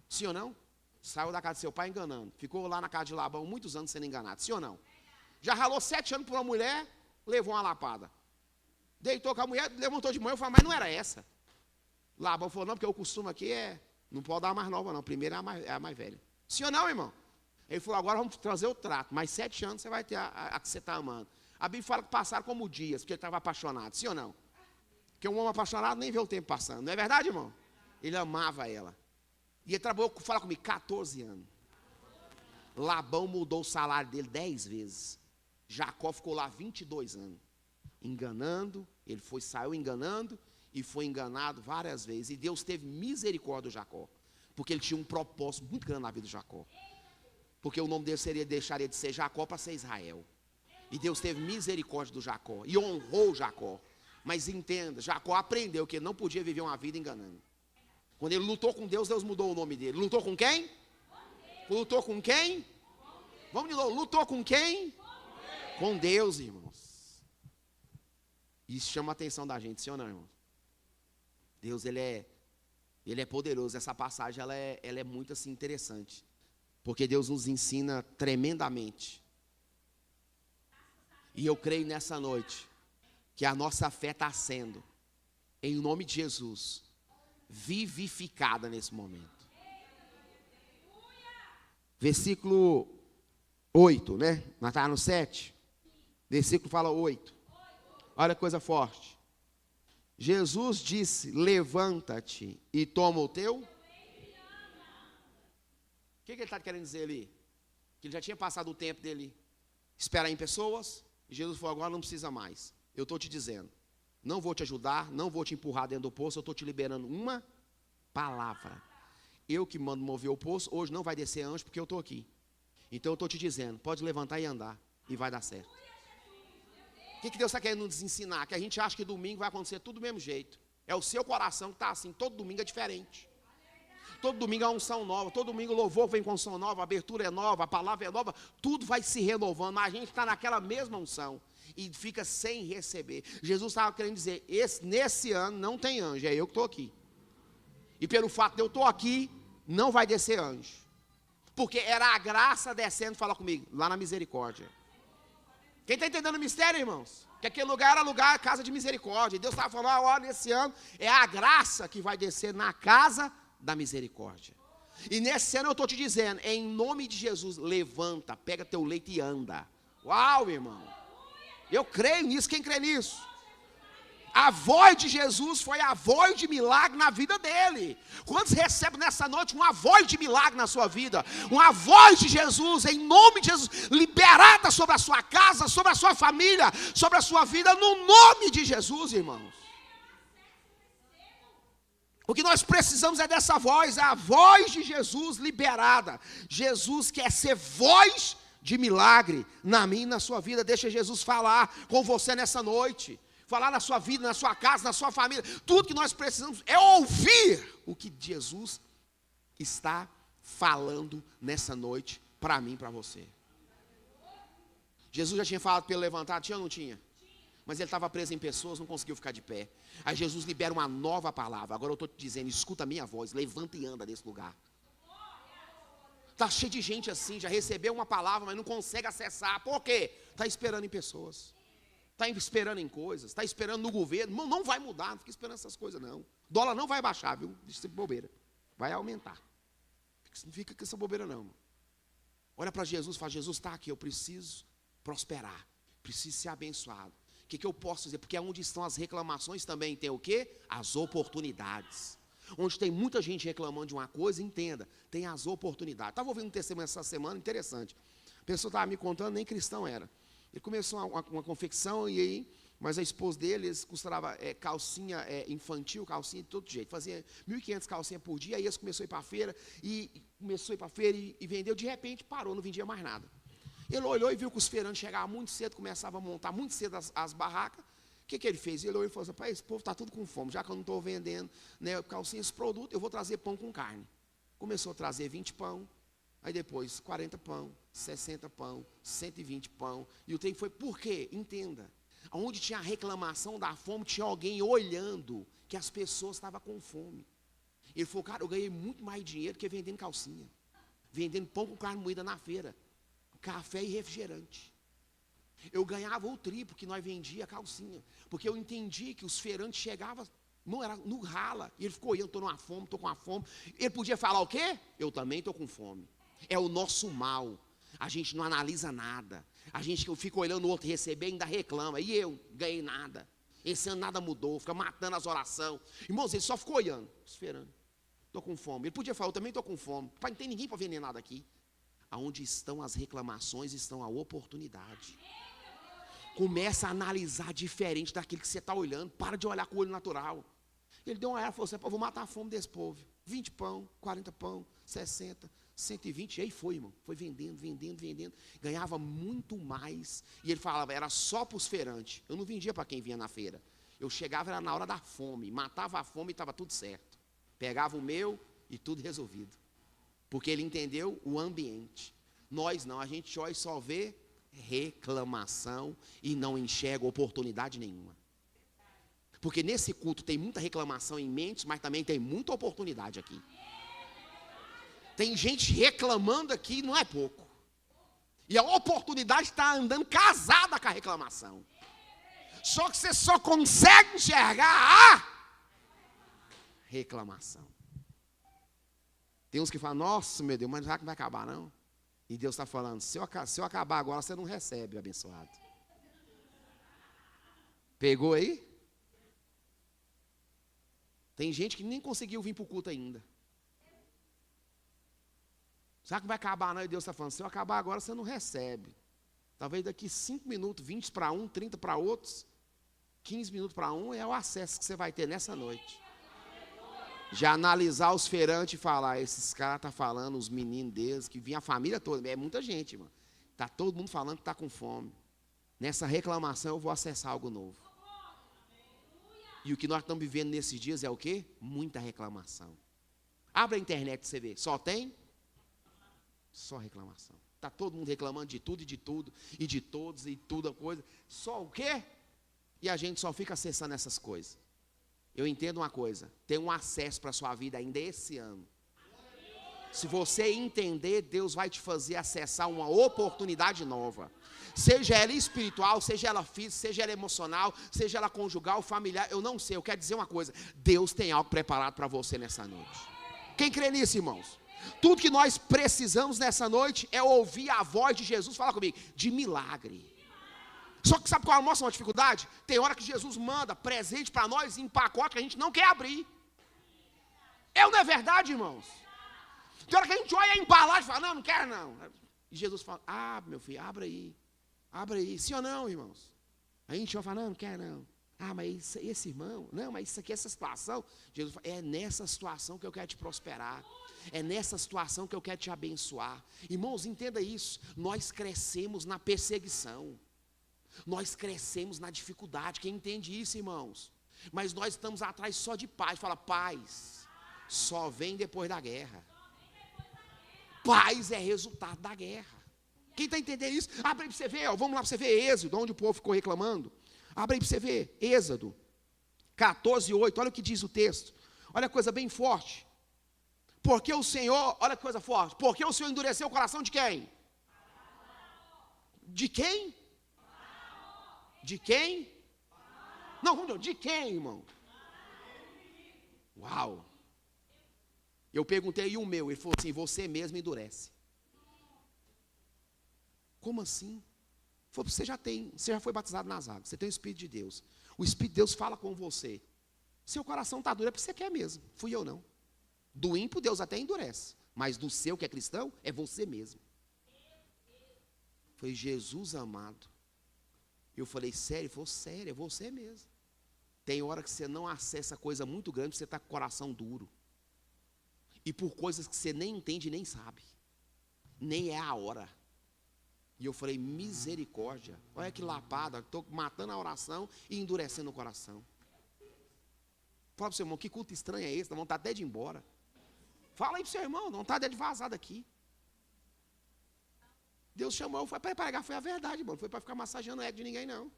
Sim ou não? Saiu da casa de seu pai enganando. Ficou lá na casa de Labão muitos anos sendo enganado. Sim ou não? Já ralou 7 anos por uma mulher, levou uma lapada. Deitou com a mulher, levantou de manhã e falou, mas não era essa. Labão falou, não, porque o costume aqui é, não pode dar a mais nova não, primeiro é a mais velha. Sim ou não, irmão? Ele falou, agora vamos trazer o trato, mais 7 anos você vai ter a que você está amando. A Bíblia fala que passaram como dias, porque ele estava apaixonado. Sim ou não? Porque um homem apaixonado nem vê o tempo passando. Não é verdade, irmão? Ele amava ela. E ele trabalhou, fala comigo, 14 anos. Labão mudou o salário dele 10 vezes. Jacó ficou lá 22 anos. Enganando, ele saiu enganando e foi enganado várias vezes. E Deus teve misericórdia do Jacó. Porque ele tinha um propósito muito grande na vida de Jacó. Porque o nome dele deixaria de ser Jacó para ser Israel. E Deus teve misericórdia do Jacó. E honrou Jacó. Mas entenda, Jacó aprendeu que ele não podia viver uma vida enganando. Quando ele lutou com Deus, Deus mudou o nome dele. Lutou com quem? Lutou com quem? Vamos de novo. Lutou com quem? Com Deus, irmãos. Isso chama a atenção da gente, sim ou não, irmão? Deus, ele é poderoso. Essa passagem, ela é muito assim interessante. Porque Deus nos ensina tremendamente. E eu creio nessa noite que a nossa fé está sendo, em nome de Jesus, vivificada nesse momento. Versículo 8, né? Nós estávamos no 7. Versículo fala 8. Olha que coisa forte. Jesus disse, levanta-te e toma o teu. O que ele está querendo dizer ali? Que ele já tinha passado o tempo dele esperar em pessoas. E Jesus falou, agora não precisa mais. Eu estou te dizendo, não vou te ajudar, não vou te empurrar dentro do poço, eu estou te liberando uma palavra. Eu que mando mover o poço, hoje não vai descer anjo porque eu estou aqui. Então eu estou te dizendo, pode levantar e andar, e vai dar certo. O que Deus está querendo nos ensinar? Que a gente acha que domingo vai acontecer tudo do mesmo jeito. É o seu coração que está assim, todo domingo é diferente. Todo domingo é unção nova, todo domingo o louvor vem com unção nova, a abertura é nova, a palavra é nova, tudo vai se renovando, mas a gente está naquela mesma unção e fica sem receber. Jesus estava querendo dizer, nesse ano não tem anjo, é eu que estou aqui. E pelo fato de eu estar aqui, não vai descer anjo. Porque era a graça descendo, fala comigo, lá na misericórdia. Quem está entendendo o mistério, irmãos? Que aquele lugar era lugar, casa de misericórdia. Deus estava falando, ó, nesse ano, é a graça que vai descer na casa da misericórdia. E nesse ano eu estou te dizendo, em nome de Jesus, levanta, pega teu leito e anda. Uau, irmão. Eu creio nisso, quem crê nisso? A voz de Jesus foi a voz de milagre na vida dele. Quantos recebem nessa noite uma voz de milagre na sua vida? Uma voz de Jesus, em nome de Jesus, liberada sobre a sua casa, sobre a sua família, sobre a sua vida, no nome de Jesus, irmãos. O que nós precisamos é dessa voz, a voz de Jesus liberada. Jesus quer ser voz de milagre na minha e na sua vida. Deixa Jesus falar com você nessa noite. Falar na sua vida, na sua casa, na sua família. Tudo que nós precisamos é ouvir o que Jesus está falando nessa noite para mim e para você. Jesus já tinha falado para ele levantar, tinha ou não tinha? Mas ele estava preso em pessoas, não conseguiu ficar de pé. Aí Jesus libera uma nova palavra. Agora eu estou te dizendo, escuta a minha voz, levanta e anda desse lugar. Está cheio de gente assim, já recebeu uma palavra, mas não consegue acessar. Por quê? Está esperando em pessoas. Está esperando em coisas, está esperando no governo. Não vai mudar, não fica esperando essas coisas não. Dólar não vai baixar, viu? Deixa de ser bobeira. Vai aumentar. Não fica com essa bobeira não. Olha para Jesus e fala, Jesus está aqui, eu preciso prosperar. Preciso ser abençoado. O que eu posso fazer? Porque onde estão as reclamações também tem o quê? As oportunidades. Onde tem muita gente reclamando de uma coisa, entenda, tem as oportunidades. Estava ouvindo um testemunho essa semana, interessante. A pessoa estava me contando, nem cristão era. Ele começou uma confecção, e aí, mas a esposa dele, eles costuravam calcinha infantil, calcinha de todo jeito. Fazia 1.500 calcinhas por dia, aí eles começaram a ir para a feira, e vendeu, de repente parou, não vendia mais nada. Ele olhou e viu que os feirantes chegavam muito cedo, começavam a montar muito cedo as barracas. O que ele fez? Ele olhou e falou assim, pai, esse povo está tudo com fome, já que eu não estou vendendo, né, calcinha, esse produto, eu vou trazer pão com carne. Começou a trazer 20 pão, aí depois 40 pão, 60 pão, 120 pão. E o trem foi, por quê? Entenda. Onde tinha a reclamação da fome, tinha alguém olhando que as pessoas estavam com fome. Ele falou, cara, eu ganhei muito mais dinheiro que vendendo calcinha. Vendendo pão com carne moída na feira. Café e refrigerante. Eu ganhava o triplo que nós vendia calcinha. Porque eu entendi que os feirantes chegavam, não era no rala. E ele ficou, eu estou com uma fome. Ele podia falar o quê? Eu também estou com fome. É o nosso mal. A gente não analisa nada. A gente fica olhando o outro receber e ainda reclama. E eu ganhei nada. Esse ano nada mudou. Fica matando as orações. Irmãos, ele só ficou olhando, esperando. Estou com fome. Ele podia falar, eu também estou com fome. Pai, não tem ninguém para vender nada aqui. Aonde estão as reclamações, estão a oportunidade. Começa a analisar diferente daquilo que você está olhando. Para de olhar com o olho natural. Ele deu uma olhada e falou assim, eu vou matar a fome desse povo. 20 pão, 40 pão, 60, 120. E aí foi, irmão. Foi vendendo. Ganhava muito mais. E ele falava, era só para os feirantes. Eu não vendia para quem vinha na feira. Eu chegava, era na hora da fome. Matava a fome e estava tudo certo. Pegava o meu e tudo resolvido. Porque ele entendeu o ambiente. Nós não, a gente olha e só vê reclamação e não enxerga oportunidade nenhuma. Porque nesse culto tem muita reclamação em mentes, mas também tem muita oportunidade aqui. Tem gente reclamando aqui, não é pouco. E a oportunidade está andando casada com a reclamação. Só que você só consegue enxergar a reclamação. Tem uns que falam, nossa, meu Deus, mas já que não vai acabar, não? E Deus está falando, se eu acabar agora, você não recebe, abençoado. Pegou aí? Tem gente que nem conseguiu vir para o culto ainda. Será que vai acabar, não? E Deus está falando, se eu acabar agora, você não recebe. Talvez daqui 5 minutos, 20 para um, 30 para outros, 15 minutos para um, é o acesso que você vai ter nessa noite. Já analisar os feirantes e falar, esses caras estão falando, os meninos deles, que vinha a família toda, é muita gente, mano. Está todo mundo falando que está com fome. Nessa reclamação eu vou acessar algo novo. E o que nós estamos vivendo nesses dias é o quê? Muita reclamação. Abre a internet para você ver, só tem? Só reclamação. Está todo mundo reclamando de tudo, e de todos, e tudo a coisa. Só o quê? E a gente só fica acessando essas coisas. Eu entendo uma coisa, tem um acesso para a sua vida ainda esse ano. Se você entender, Deus vai te fazer acessar uma oportunidade nova. Seja ela espiritual, seja ela física, seja ela emocional, seja ela conjugal, familiar, eu não sei, eu quero dizer uma coisa. Deus tem algo preparado para você nessa noite. Quem crê nisso, irmãos? Tudo que nós precisamos nessa noite é ouvir a voz de Jesus, fala comigo, de milagre. Só que sabe qual é a nossa dificuldade? Tem hora que Jesus manda presente para nós em pacote que a gente não quer abrir. Não é verdade, irmãos? Tem hora que a gente olha a embalagem e fala, não quero não. E Jesus fala, meu filho, abre aí. Sim ou não, irmãos? A gente olha e fala, não quero não. Mas esse irmão, não, mas isso aqui, essa situação. Jesus fala, é nessa situação que eu quero te prosperar. É nessa situação que eu quero te abençoar. Irmãos, entenda isso. Nós crescemos na perseguição. Nós crescemos na dificuldade. Quem entende isso, irmãos? Mas nós estamos atrás só de paz. Fala, paz só vem depois da guerra. Paz é resultado da guerra. Quem está entendendo isso? Abre aí para você ver, vamos lá para você ver Êxodo, onde o povo ficou reclamando. Abre aí para você ver, Êxodo 14:8, olha o que diz o texto. Olha a coisa bem forte. Porque o Senhor, olha que coisa forte. Porque o Senhor endureceu o coração de quem? De quem? De quem? Não, de quem, irmão? Uau! Eu perguntei, e o meu? Ele falou assim, você mesmo endurece. Como assim? Ele falou, você já foi batizado nas águas, você tem o Espírito de Deus. O Espírito de Deus fala com você. Seu coração está duro, é porque você quer mesmo. Fui eu não. Do ímpio Deus até endurece. Mas do seu que é cristão, é você mesmo. Foi Jesus amado. Eu falei, sério? Ele falou, sério, é você mesmo. Tem hora que você não acessa coisa muito grande, você está com o coração duro. E por coisas que você nem entende nem sabe. Nem é a hora. E eu falei, misericórdia. Olha que lapada, estou matando a oração e endurecendo o coração. Fala para o seu irmão, que culto estranho é esse? Dá vontade até de ir embora. Fala aí para o seu irmão, dá vontade de vazar daqui. Deus chamou, foi para pregar, foi a verdade, irmão. Não foi para ficar massageando o ego de ninguém, não.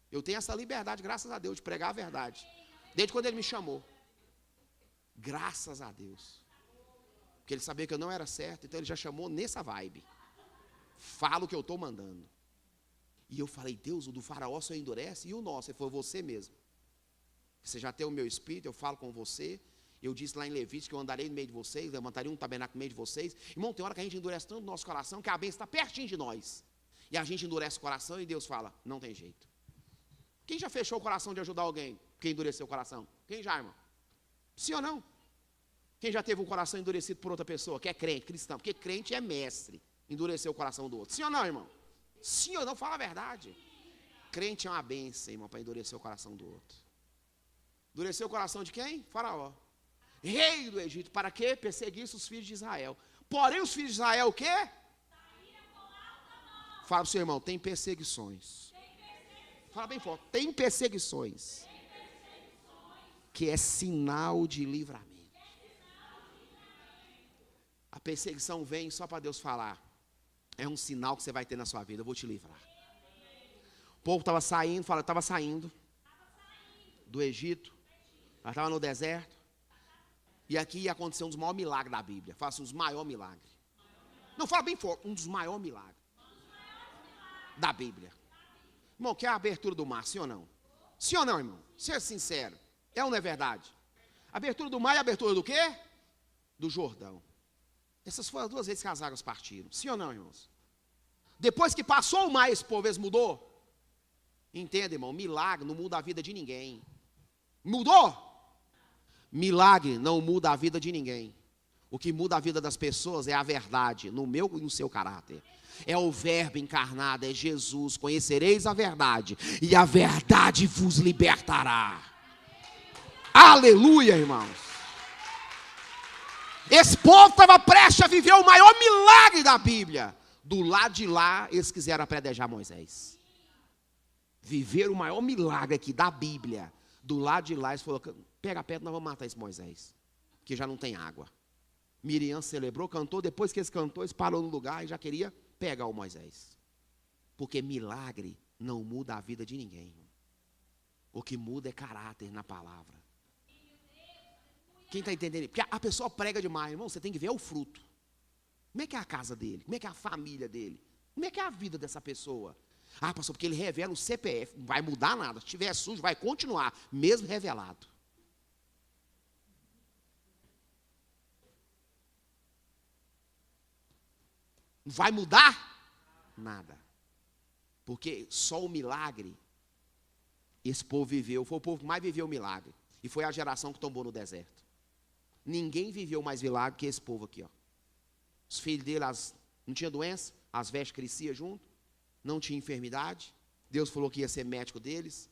Eu tenho essa liberdade, graças a Deus, de pregar a verdade. Desde quando Ele me chamou. Graças a Deus. Porque Ele sabia que eu não era certo, então Ele já chamou nessa vibe. Fala o que eu estou mandando. E eu falei, Deus, o do faraó só endurece, e o nosso? Ele falou, você mesmo. Você já tem o meu espírito, eu falo com você. Eu disse lá em Levítico que eu andarei no meio de vocês, levantaria um tabernáculo no meio de vocês. Irmão, tem hora que a gente endurece tanto no nosso coração que a bênção está pertinho de nós. E a gente endurece o coração e Deus fala, não tem jeito. Quem já fechou o coração de ajudar alguém? Quem endureceu o coração? Quem já, irmão? Sim ou não? Quem já teve um coração endurecido por outra pessoa, que é crente, cristão? Porque crente é mestre, endurecer o coração do outro. Sim ou não, irmão? Sim ou não? Fala a verdade. Crente é uma bênção, irmão, para endurecer o coração do outro. Endurecer o coração de quem? Faraó. Rei do Egito, para quê? Perseguisse os filhos de Israel. Porém, os filhos de Israel, o quê? Fala para o seu irmão, tem perseguições. Fala bem forte, tem perseguições. Que é sinal de livramento. A perseguição vem só para Deus falar. É um sinal que você vai ter na sua vida, eu vou te livrar. O povo estava saindo, estava saindo do Egito. Ela estava no deserto. E aqui ia acontecer um dos maiores milagres da Bíblia. Fala assim, um dos maiores milagres. Não, fala bem forte, um dos maiores milagres da Bíblia. Irmão, quer a abertura do mar, sim ou não? Sim ou não, irmão? Seja sincero. É ou não é verdade? A abertura do mar e a abertura do quê? Do Jordão. Essas foram as duas vezes que as águas partiram. Sim ou não, irmãos? Depois que passou o mar, esse povo mudou? Entenda, irmão, milagre não muda a vida de ninguém. Mudou? Milagre não muda a vida de ninguém. O que muda a vida das pessoas é a verdade, no meu e no seu caráter. É o verbo encarnado, é Jesus. Conhecereis a verdade, e a verdade vos libertará. Aleluia, irmãos. Esse povo estava prestes a viver o maior milagre da Bíblia. Do lado de lá, eles quiseram apredejar Moisés. Viver o maior milagre aqui da Bíblia. Do lado de lá, eles falaram, pega a pedra, nós vamos matar esse Moisés. Que já não tem água. Miriam celebrou, cantou, depois que eles cantou, eles parou no lugar e já queria pegar o Moisés. Porque milagre não muda a vida de ninguém. Irmão. O que muda é caráter na palavra. Quem está entendendo? Porque a pessoa prega demais, irmão, você tem que ver o fruto. Como é que é a casa dele? Como é que é a família dele? Como é que é a vida dessa pessoa? Ah, pastor, porque ele revela o CPF, não vai mudar nada. Se estiver sujo, vai continuar, mesmo revelado. Não vai mudar nada. Porque só o milagre, esse povo viveu, foi o povo que mais viveu o milagre. E foi a geração que tombou no deserto. Ninguém viveu mais milagre que esse povo aqui, ó. Os filhos dele, não tinha doença, as vestes cresciam junto, não tinha enfermidade. Deus falou que ia ser médico deles.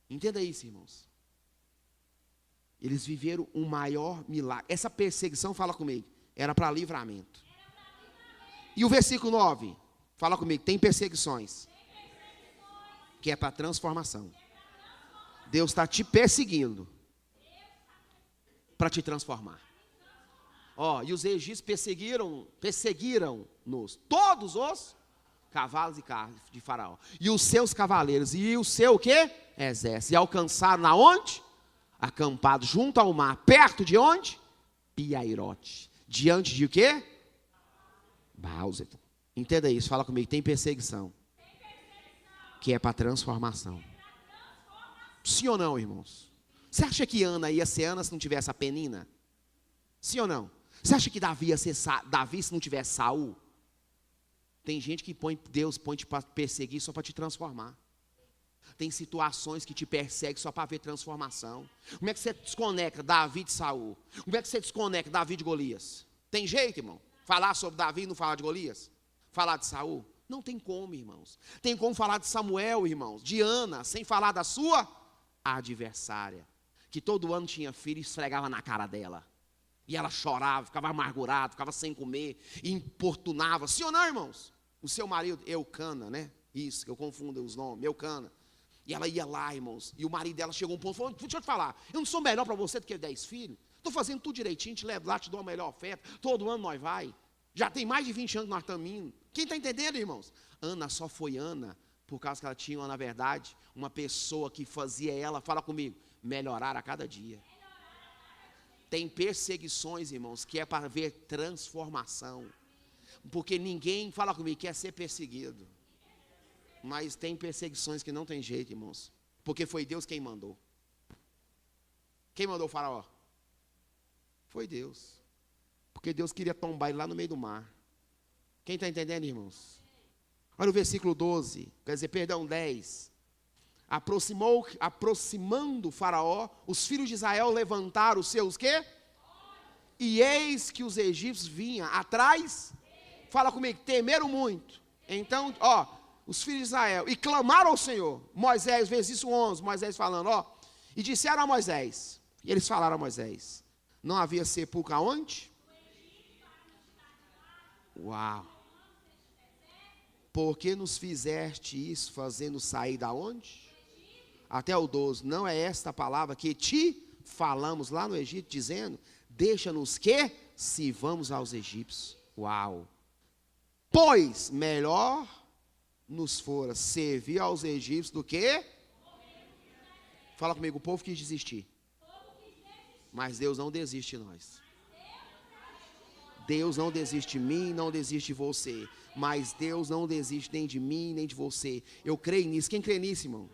Entenda isso, irmãos. Eles viveram o maior milagre. Essa perseguição, fala comigo, era para livramento. E o versículo 9, fala comigo, tem perseguições, que é para transformação. Deus está te perseguindo para te transformar. Ó, e os egípcios perseguiram-nos todos os cavalos e carros de Faraó. E os seus cavaleiros, e o seu o quê? Exército. E alcançaram na onde? Acampado junto ao mar, perto de onde? Piairote. Diante de o quê? Bálsamo. Entenda isso, fala comigo, tem perseguição. Que é para transformação. Sim ou não, irmãos? Você acha que Ana ia ser Ana se não tivesse a Penina? Sim ou não? Você acha que Davi ia ser Davi se não tivesse Saul? Tem gente que Deus põe-te para perseguir só para te transformar. Tem situações que te perseguem só para ver transformação. Como é que você desconecta Davi de Saul? Como é que você desconecta Davi de Golias? Tem jeito, irmão? Falar sobre Davi e não falar de Golias? Falar de Saul? Não tem como, irmãos. Tem como falar de Samuel, irmãos, de Ana, sem falar da sua adversária. Que todo ano tinha filho e esfregava na cara dela. E ela chorava, ficava amargurada, ficava sem comer, e importunava. Sim ou não, irmãos? O seu marido, Eucana, né? Isso, que eu confundo os nomes, Eucana. E ela ia lá, irmãos, e o marido dela chegou a um ponto e falou, deixa eu te falar, eu não sou melhor para você do que 10 filhos? Estou fazendo tudo direitinho, te levo lá, te dou a melhor oferta, todo ano nós vai. Já tem mais de 20 anos que nós estamos indo. Quem está entendendo, irmãos? Ana só foi Ana, por causa que ela tinha, na verdade, uma pessoa que fazia ela, fala comigo, melhorar a cada dia. Tem perseguições, irmãos, que é para ver transformação. Porque ninguém, fala comigo, quer ser perseguido. Mas tem perseguições que não tem jeito, irmãos. Porque foi Deus quem mandou. Quem mandou o Faraó? Foi Deus. Porque Deus queria tombar ele lá no meio do mar. Quem está entendendo, irmãos? Olha o versículo 12, quer dizer, perdão, 10. Aproximando o Faraó, os filhos de Israel levantaram os seus quê? E eis que os egípcios vinham atrás. Fala comigo, temeram muito. Então, ó, os filhos de Israel, e clamaram ao Senhor. Moisés, versículo 11, Moisés falando, ó. E disseram a Moisés, e eles falaram a Moisés, não havia sepulcro aonde? Uau. Por que nos fizeste isso, fazendo sair da onde? Até o 12, não é esta a palavra que te falamos lá no Egito, dizendo, deixa-nos que sirvamos aos egípcios. Uau. Pois melhor nos fora servir aos egípcios do que? Fala comigo, o povo quis desistir. Mas Deus não desiste de nós. Deus não desiste de mim, não desiste de você. Mas Deus não desiste nem de mim, nem de você. Eu creio nisso. Quem crê nisso, irmão?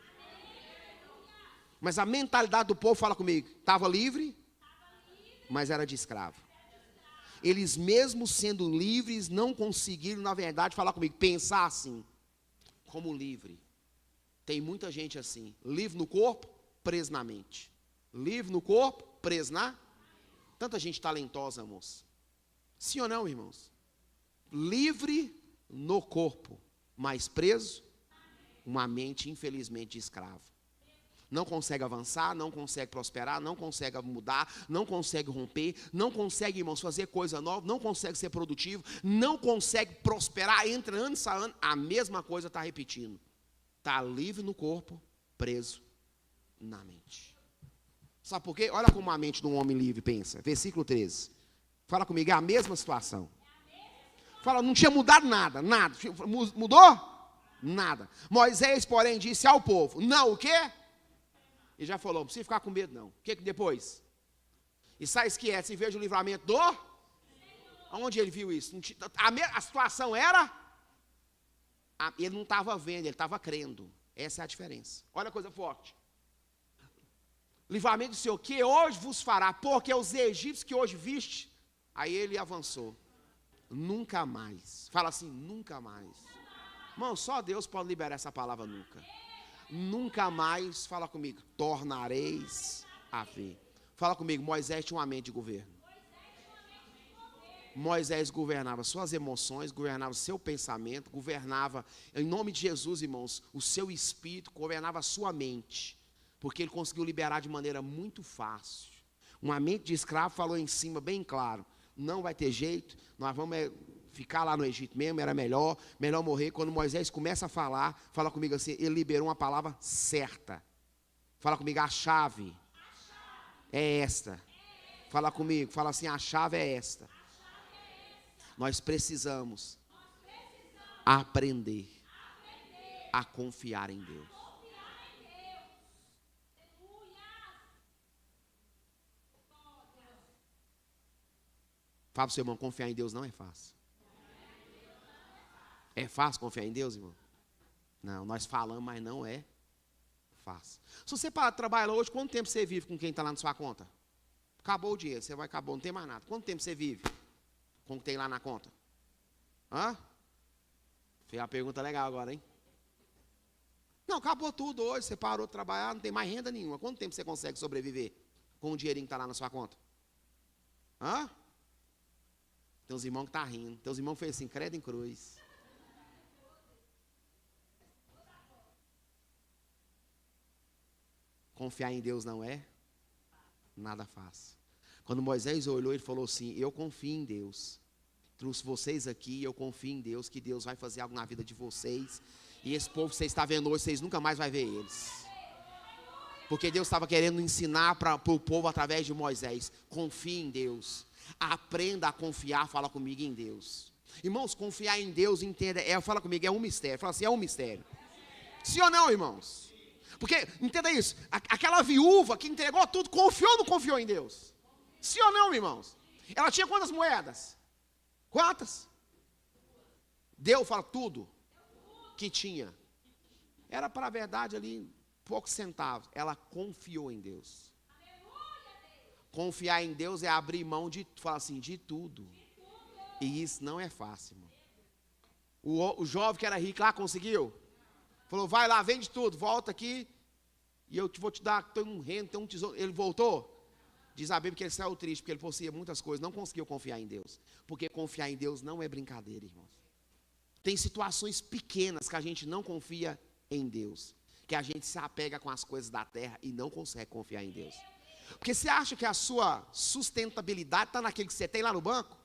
Mas a mentalidade do povo, fala comigo, estava livre, mas era de escravo. Eles mesmo sendo livres, não conseguiram, na verdade, falar comigo, pensar assim, como livre. Tem muita gente assim, livre no corpo, preso na mente. Livre no corpo, preso na... Tanta gente talentosa, moça. Sim ou não, irmãos? Livre no corpo, mas preso, uma mente, infelizmente, de escravo. Não consegue avançar, não consegue prosperar, não consegue mudar, não consegue romper, não consegue, irmãos, fazer coisa nova, não consegue ser produtivo, não consegue prosperar, entra ano a ano, a mesma coisa está repetindo. Está livre no corpo, preso na mente. Sabe por quê? Olha como a mente de um homem livre pensa. Versículo 13. Fala comigo, é a mesma situação. Fala, não tinha mudado nada, nada. Mudou? Nada. Moisés, porém, disse ao povo, não, o quê? E já falou, não precisa ficar com medo não. O que depois? E sabes que é, se veja o livramento do? Onde ele viu isso? A situação era? Ele não estava vendo, ele estava crendo. Essa é a diferença. Olha a coisa forte. Livramento do Senhor, que hoje vos fará, porque os egípcios que hoje viste, aí ele avançou. Nunca mais. Fala assim, nunca mais. Irmão, só Deus pode liberar essa palavra nunca. Nunca mais, fala comigo, tornareis a ver. Fala comigo, Moisés tinha uma mente de governo. Moisés governava suas emoções, governava seu pensamento, governava, em nome de Jesus, irmãos, o seu espírito, governava a sua mente. Porque ele conseguiu liberar de maneira muito fácil. Uma mente de escravo falou em cima, bem claro, não vai ter jeito, nós vamos ficar lá no Egito mesmo, era melhor morrer. Quando Moisés começa a falar, fala comigo assim, ele liberou uma palavra certa. Fala comigo, a chave é esta. Fala comigo, fala assim, a chave é esta. Nós precisamos aprender a confiar em Deus. Fala para o seu irmão, confiar em Deus não é fácil. É fácil confiar em Deus, irmão? Não, nós falamos, mas não é fácil. Se você para trabalhar hoje, quanto tempo você vive com quem está lá na sua conta? Acabou o dinheiro, você vai, acabou, não tem mais nada. Quanto tempo você vive com o que tem lá na conta? Hã? Fez uma pergunta legal agora, hein? Não, acabou tudo hoje, você parou de trabalhar, não tem mais renda nenhuma. Quanto tempo você consegue sobreviver com o dinheirinho que está lá na sua conta? Hã? Tem uns irmãos que estão rindo. Tem uns irmãos que fez assim, credo em cruz. Confiar em Deus não é nada fácil. Quando Moisés olhou, ele falou assim, eu confio em Deus. Trouxe vocês aqui, eu confio em Deus, que Deus vai fazer algo na vida de vocês. E esse povo que vocês estão vendo hoje, vocês nunca mais vão ver eles. Porque Deus estava querendo ensinar para o povo através de Moisés. Confie em Deus. Aprenda a confiar, fala comigo, em Deus. Irmãos, confiar em Deus, entenda, fala comigo, é um mistério. Fala assim, é um mistério. Sim ou não, irmãos? Porque, entenda isso, aquela viúva que entregou tudo, confiou ou não confiou em Deus? Sim ou não, irmãos? Ela tinha quantas moedas? Quantas? Deu, fala, tudo que tinha. Era para a verdade ali, poucos centavos. Ela confiou em Deus. Confiar em Deus é abrir mão de, fala assim, de tudo. E isso não é fácil, irmão. O jovem que era rico lá conseguiu? Falou, vai lá, vende tudo, volta aqui. E eu vou te dar, tem um reino, tem um tesouro. Ele voltou? Diz a Bíblia que ele saiu triste, porque ele possuía muitas coisas, não conseguiu confiar em Deus. Porque confiar em Deus não é brincadeira, irmãos. Tem situações pequenas que a gente não confia em Deus. Que a gente se apega com as coisas da terra e não consegue confiar em Deus. Porque você acha que a sua sustentabilidade está naquilo que você tem lá no banco?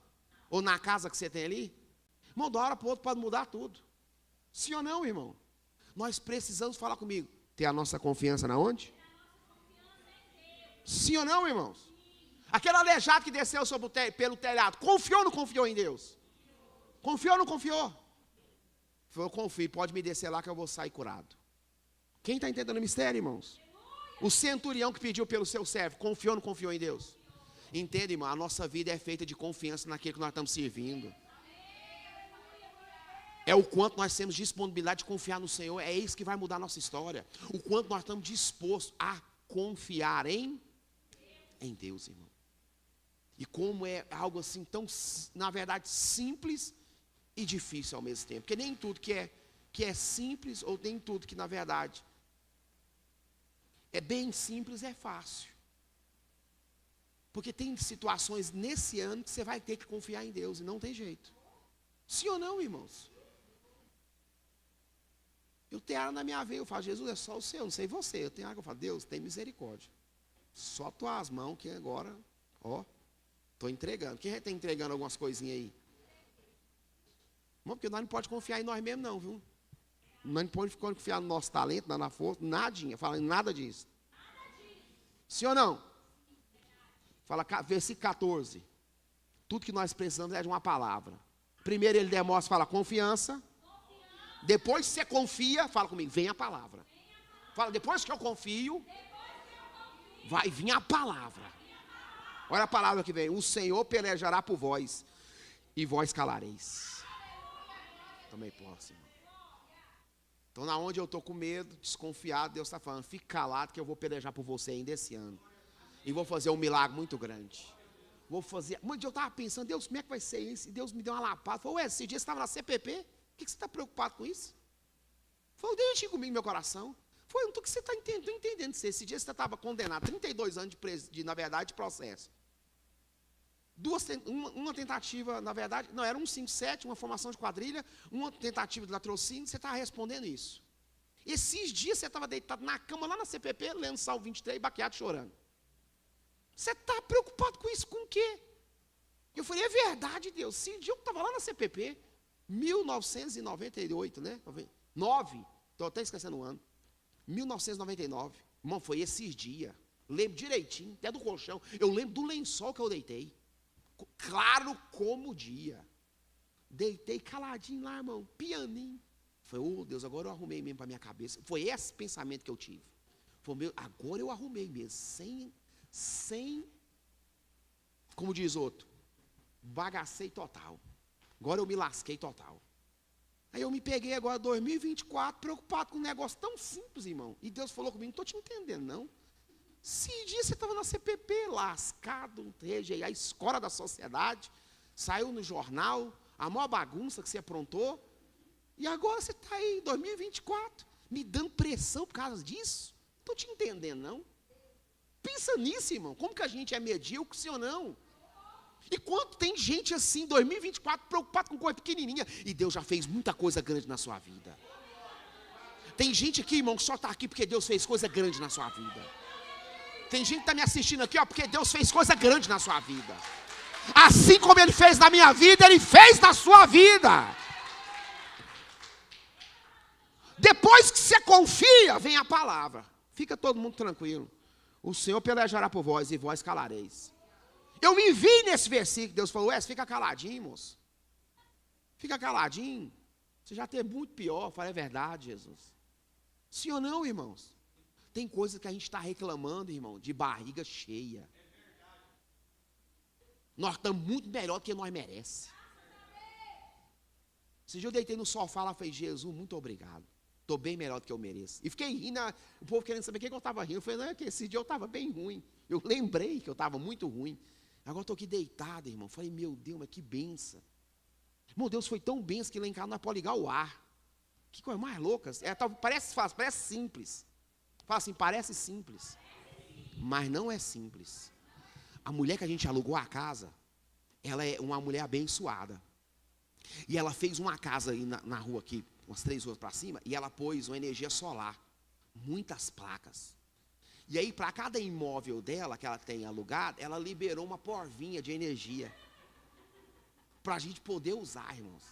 Ou na casa que você tem ali? Irmão, da hora para o outro pode mudar tudo. Sim ou não, irmão? Nós precisamos, falar comigo, ter a nossa confiança na onde? Sim ou não, irmãos? Aquele aleijado que desceu pelo telhado, confiou ou não confiou em Deus? Confiou ou não confiou? Eu confio, pode me descer lá que eu vou sair curado. Quem está entendendo o mistério, irmãos? O centurião que pediu pelo seu servo, confiou ou não confiou em Deus? Entende, irmão? A nossa vida é feita de confiança naquilo que nós estamos servindo. É o quanto nós temos disponibilidade de confiar no Senhor. É isso que vai mudar a nossa história. O quanto nós estamos dispostos a confiar em Deus, irmão. E como é algo assim tão, na verdade, simples e difícil ao mesmo tempo. Porque nem tudo que é simples, ou nem tudo que, na verdade, é bem simples, é fácil. Porque tem situações nesse ano que você vai ter que confiar em Deus e não tem jeito. Sim ou não, irmãos? Eu tenho área na minha veia, eu falo, Jesus, é só o Senhor, não sei você. Eu tenho área que eu falo, Deus, tem misericórdia. Só tuas mãos que agora, ó, estou entregando. Quem está entregando algumas coisinhas aí? Irmão, porque nós não podemos confiar em nós mesmos não, viu? Nós não podemos confiar no nosso talento, na força, nadinha, falando nada disso. Sim ou não? Fala, versículo 14. Tudo que nós precisamos é de uma palavra. Primeiro ele demonstra, fala confiança. Depois que você confia, fala comigo, vem a palavra. Fala, depois que eu confio, vai vir a palavra. Olha a palavra que vem. O Senhor pelejará por vós, e vós calareis. Também posso, irmão. Então, na onde eu estou com medo, desconfiado, Deus está falando, fique calado que eu vou pelejar por você ainda esse ano. E vou fazer um milagre muito grande. Vou fazer. Um dia eu estava pensando, Deus, como é que vai ser isso? E Deus me deu uma lapada. Falei, ué, esse dia você estava na CPP? Por que você está preocupado com isso? Falei, deixa comigo no meu coração. Foi, não estou que você está entendendo isso. Esse dia você estava condenado, 32 anos na verdade, de processo. Uma tentativa, na verdade, não, era um 5-7, uma formação de quadrilha, uma tentativa de latrocínio, você estava respondendo isso. Esses dias você estava deitado na cama, lá na CPP, lendo Salmo 23, baqueado, chorando. Você está preocupado com isso, com o quê? Eu falei, é verdade, Deus, esse dia eu estava lá na CPP, 1998, né? 9, estou até esquecendo o ano. 1999, irmão, foi esses dias. Lembro direitinho, até do colchão. Eu lembro do lençol que eu deitei. Claro como o dia. Deitei caladinho lá, irmão, pianinho. Falei, oh Deus, agora eu arrumei mesmo para minha cabeça. Foi esse pensamento que eu tive. Falei, agora eu arrumei mesmo, sem, como diz outro, bagacei total. Agora eu me lasquei total. Aí eu me peguei agora, 2024, preocupado com um negócio tão simples, irmão. E Deus falou comigo, não estou te entendendo, não. Se dia você estava na CPP, lascado, a escola da sociedade, saiu no jornal, a maior bagunça que você aprontou, e agora você está aí, 2024, me dando pressão por causa disso? Não estou te entendendo, não. Pensa nisso, irmão, como que a gente é medíocre, sim ou não? E quanto tem gente assim, 2024, preocupado com coisa pequenininha, e Deus já fez muita coisa grande na sua vida. Tem gente aqui, irmão, que só está aqui porque Deus fez coisa grande na sua vida. Tem gente que está me assistindo aqui, ó, porque Deus fez coisa grande na sua vida. Assim como Ele fez na minha vida, Ele fez na sua vida. Depois que você confia, vem a palavra. Fica todo mundo tranquilo. O Senhor pelejará por vós e vós calareis. Eu me vi nesse versículo, Deus falou, fica caladinho, moço. Fica caladinho. Você já teve muito pior. Eu falei, é verdade, Jesus. Sim ou não, irmãos? Tem coisas que a gente está reclamando, irmão, de barriga cheia. Nós estamos muito melhor do que nós merecemos. Esse dia eu deitei no sofá lá e falei, Jesus, muito obrigado. Estou bem melhor do que eu mereço. E fiquei rindo, o povo querendo saber o que eu estava rindo. Eu falei, não, é que esse dia eu estava bem ruim. Eu lembrei que eu estava muito ruim. Agora estou aqui deitado, irmão. Falei, meu Deus, mas que benção. Irmão, Deus foi tão benção que lá em casa nós podemos ligar o ar. Que coisa mais louca. Parece fácil, parece simples. Fala assim, parece simples. Mas não é simples. A mulher que a gente alugou a casa, ela é uma mulher abençoada. E ela fez uma casa aí na rua aqui, umas 3 ruas para cima, e ela pôs uma energia solar. Muitas placas. E aí, para cada imóvel dela, que ela tem alugado, ela liberou uma porvinha de energia. Para a gente poder usar, irmãos.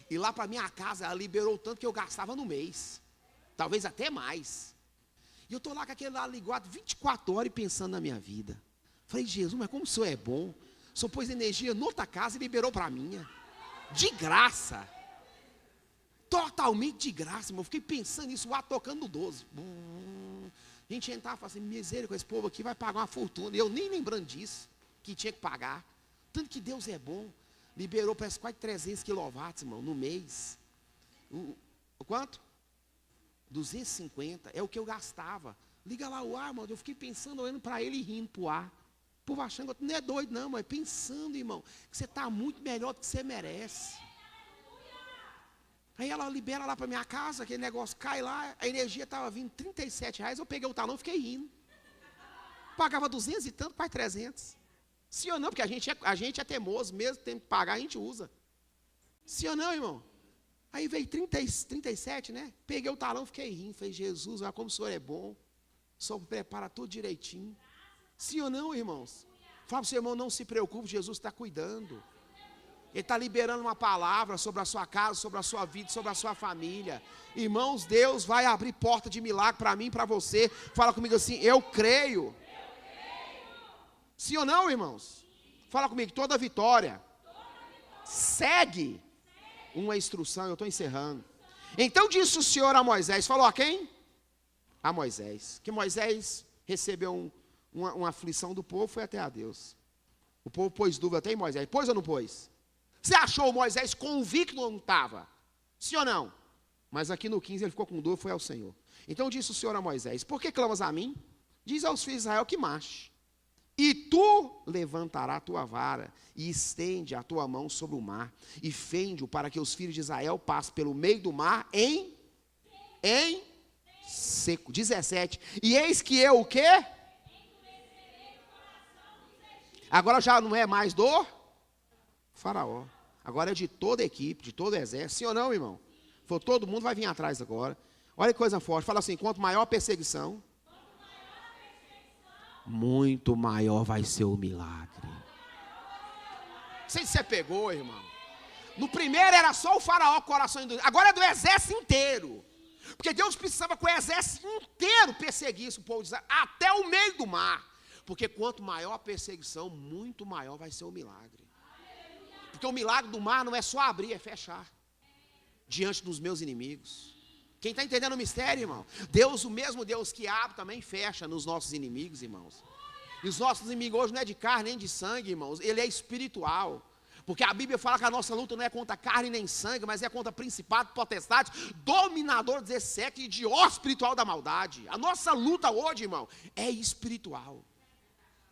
E lá para minha casa, ela liberou o tanto que eu gastava no mês. Talvez até mais. E eu estou lá com aquele lá ligado 24 horas e pensando na minha vida. Falei, Jesus, mas como o Senhor é bom. O Senhor pôs energia noutra casa e liberou para a minha. De graça. Totalmente de graça, irmão. Eu fiquei pensando nisso, lá tocando no 12. A gente entrava e falava assim, misericórdia, esse povo aqui vai pagar uma fortuna. Eu nem lembrando disso, que tinha que pagar. Tanto que Deus é bom. Liberou, parece quase 300 quilowatts, irmão, no mês. O quanto? 250, é o que eu gastava. Liga lá o ar, irmão. Eu fiquei pensando, olhando para ele e rindo para o ar. O povo achando que não é doido, não, mas pensando, irmão, que você está muito melhor do que você merece. Aí ela libera lá para minha casa, aquele negócio cai lá, a energia estava vindo R$37, eu peguei o talão e fiquei rindo. Pagava 200 e tanto, quase 300. Sim ou não? Porque a gente é teimoso, mesmo tem que pagar, a gente usa. Sim ou não, irmão? Aí veio 37, né? Peguei o talão, fiquei rindo. Falei, Jesus, olha como o Senhor é bom. O Senhor prepara tudo direitinho. Sim ou não, irmãos? Fala para o seu irmão, não se preocupe, Jesus está cuidando. Ele está liberando uma palavra sobre a sua casa, sobre a sua vida, sobre a sua família. Irmãos, Deus vai abrir porta de milagre para mim e para você. Fala comigo assim, eu creio. Sim ou não, irmãos? Fala comigo, toda vitória segue uma instrução. Eu estou encerrando. Então disse o Senhor a Moisés, falou a quem? A Moisés. Que Moisés recebeu uma aflição do povo, foi até a Deus. O povo pôs dúvida até em Moisés. Pôs ou não pôs? Você achou Moisés convicto ou não estava? Sim ou não? Mas aqui no 15 ele ficou com dúvida, foi ao Senhor. Então disse o Senhor a Moisés, por que clamas a mim? Diz aos filhos de Israel que marche. E tu levantarás a tua vara e estende a tua mão sobre o mar e fende-o para que os filhos de Israel passem pelo meio do mar em seco. 17. E eis que eu o quê? Agora já não é mais do Faraó. Agora é de toda a equipe, de todo o exército. Sim ou não, irmão? Falou, todo mundo vai vir atrás agora. Olha que coisa forte. Fala assim, quanto maior a perseguição, muito maior vai ser o milagre. Não sei se você pegou, irmão. No primeiro era só o Faraó com o coração endurecido. Agora é do exército inteiro. Porque Deus precisava que o exército inteiro perseguisse o povo de Israel até o meio do mar. Porque quanto maior a perseguição, muito maior vai ser o milagre. Porque o milagre do mar não é só abrir, é fechar. Diante dos meus inimigos. Quem está entendendo o mistério, irmão? Deus, o mesmo Deus que abre, também fecha nos nossos inimigos, irmãos. E os nossos inimigos hoje não é de carne nem de sangue, irmãos. Ele é espiritual. Porque a Bíblia fala que a nossa luta não é contra carne nem sangue, mas é contra principados, potestades, dominadores desse século e de ó espiritual da maldade. A nossa luta hoje, irmão, é espiritual.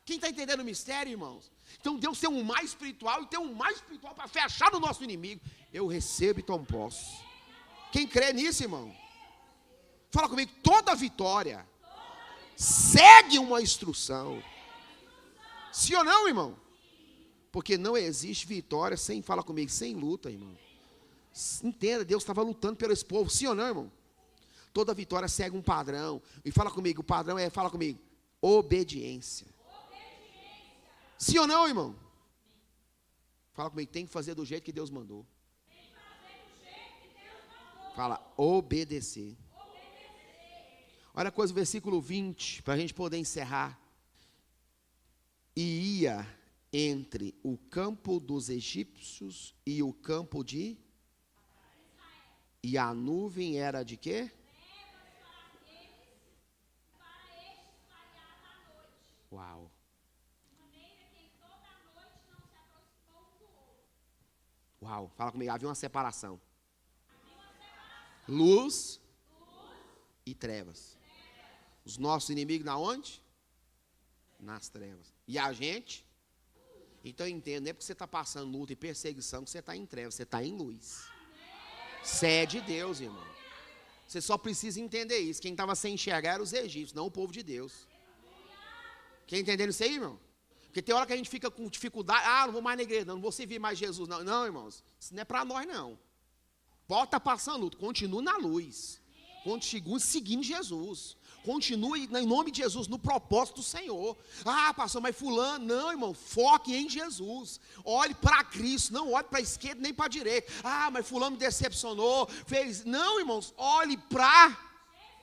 Quem está entendendo o mistério, irmãos? Então Deus tem um mais espiritual e tem um mais espiritual para fechar no nosso inimigo. Eu recebo e tomo posse. Quem crê nisso, irmão? Fala comigo, toda vitória segue uma instrução. Sim ou não, irmão? Porque não existe vitória sem, fala comigo, sem luta, irmão. Entenda, Deus estava lutando pelo esse povo. Sim ou não, irmão? Toda vitória segue um padrão. E fala comigo, o padrão é, fala comigo, obediência. Sim ou não, irmão? Fala comigo, tem que fazer do jeito que Deus mandou. Fala, obedecer. Olha a coisa, versículo 20, para a gente poder encerrar. E ia entre o campo dos egípcios e o campo de... E a nuvem era de quê? Uau. Uau, fala comigo, havia uma separação. Luz e trevas. Os nossos inimigos na onde? Nas trevas. E a gente? Então entenda, não é porque você está passando luta e perseguição que você está em trevas, você está em luz. Você é de Deus, irmão. Você só precisa entender isso. Quem estava sem enxergar era os egípcios, não o povo de Deus. Quem entendendo isso aí, irmão? Porque tem hora que a gente fica com dificuldade. Ah, não vou mais na igreja, não vou servir mais Jesus. Não, não, irmãos, isso não é para nós, não. Pode estar passando luta, continue na luz. Continue seguindo Jesus. Continue, em nome de Jesus, no propósito do Senhor. Ah, pastor, mas fulano, não, irmão, foque em Jesus. Olhe para Cristo, não olhe para a esquerda nem para a direita. Ah, mas fulano me decepcionou, fez. Não, irmãos, olhe para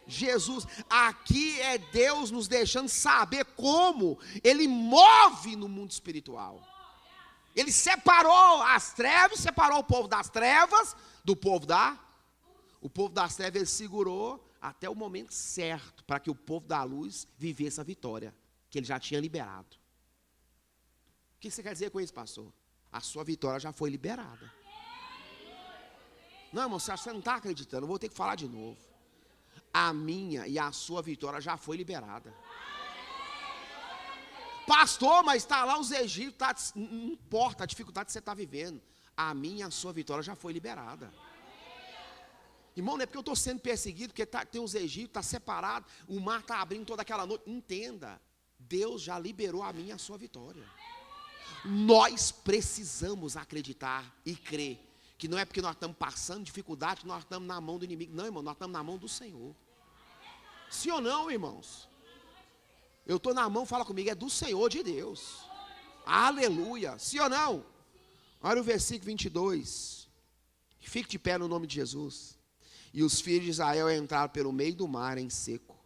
Jesus. Aqui é Deus nos deixando saber como Ele move no mundo espiritual. Ele separou as trevas, separou o povo das trevas, do povo O povo das trevas ele segurou até o momento certo, para que o povo da luz vivesse a vitória, que ele já tinha liberado. O que você quer dizer com isso, pastor? A sua vitória já foi liberada. Não, irmão, você não está acreditando, eu vou ter que falar de novo. A minha e a sua vitória já foi liberada. Pastor, mas está lá os egípcios, não importa a dificuldade que você está vivendo. A minha e a sua vitória já foi liberada. Irmão, não é porque eu estou sendo perseguido, porque tem os egípcios, está separado, o mar está abrindo toda aquela noite. Entenda, Deus já liberou a minha e a sua vitória. Nós precisamos acreditar e crer Que não é porque nós estamos passando dificuldade que nós estamos na mão do inimigo. Não, irmão, nós estamos na mão do Senhor. Sim ou não, irmãos? Eu estou na mão, fala comigo, é do Senhor de Deus. Aleluia. Sim ou não? Olha o versículo 22. Fique de pé no nome de Jesus. E os filhos de Israel entraram pelo meio do mar em seco.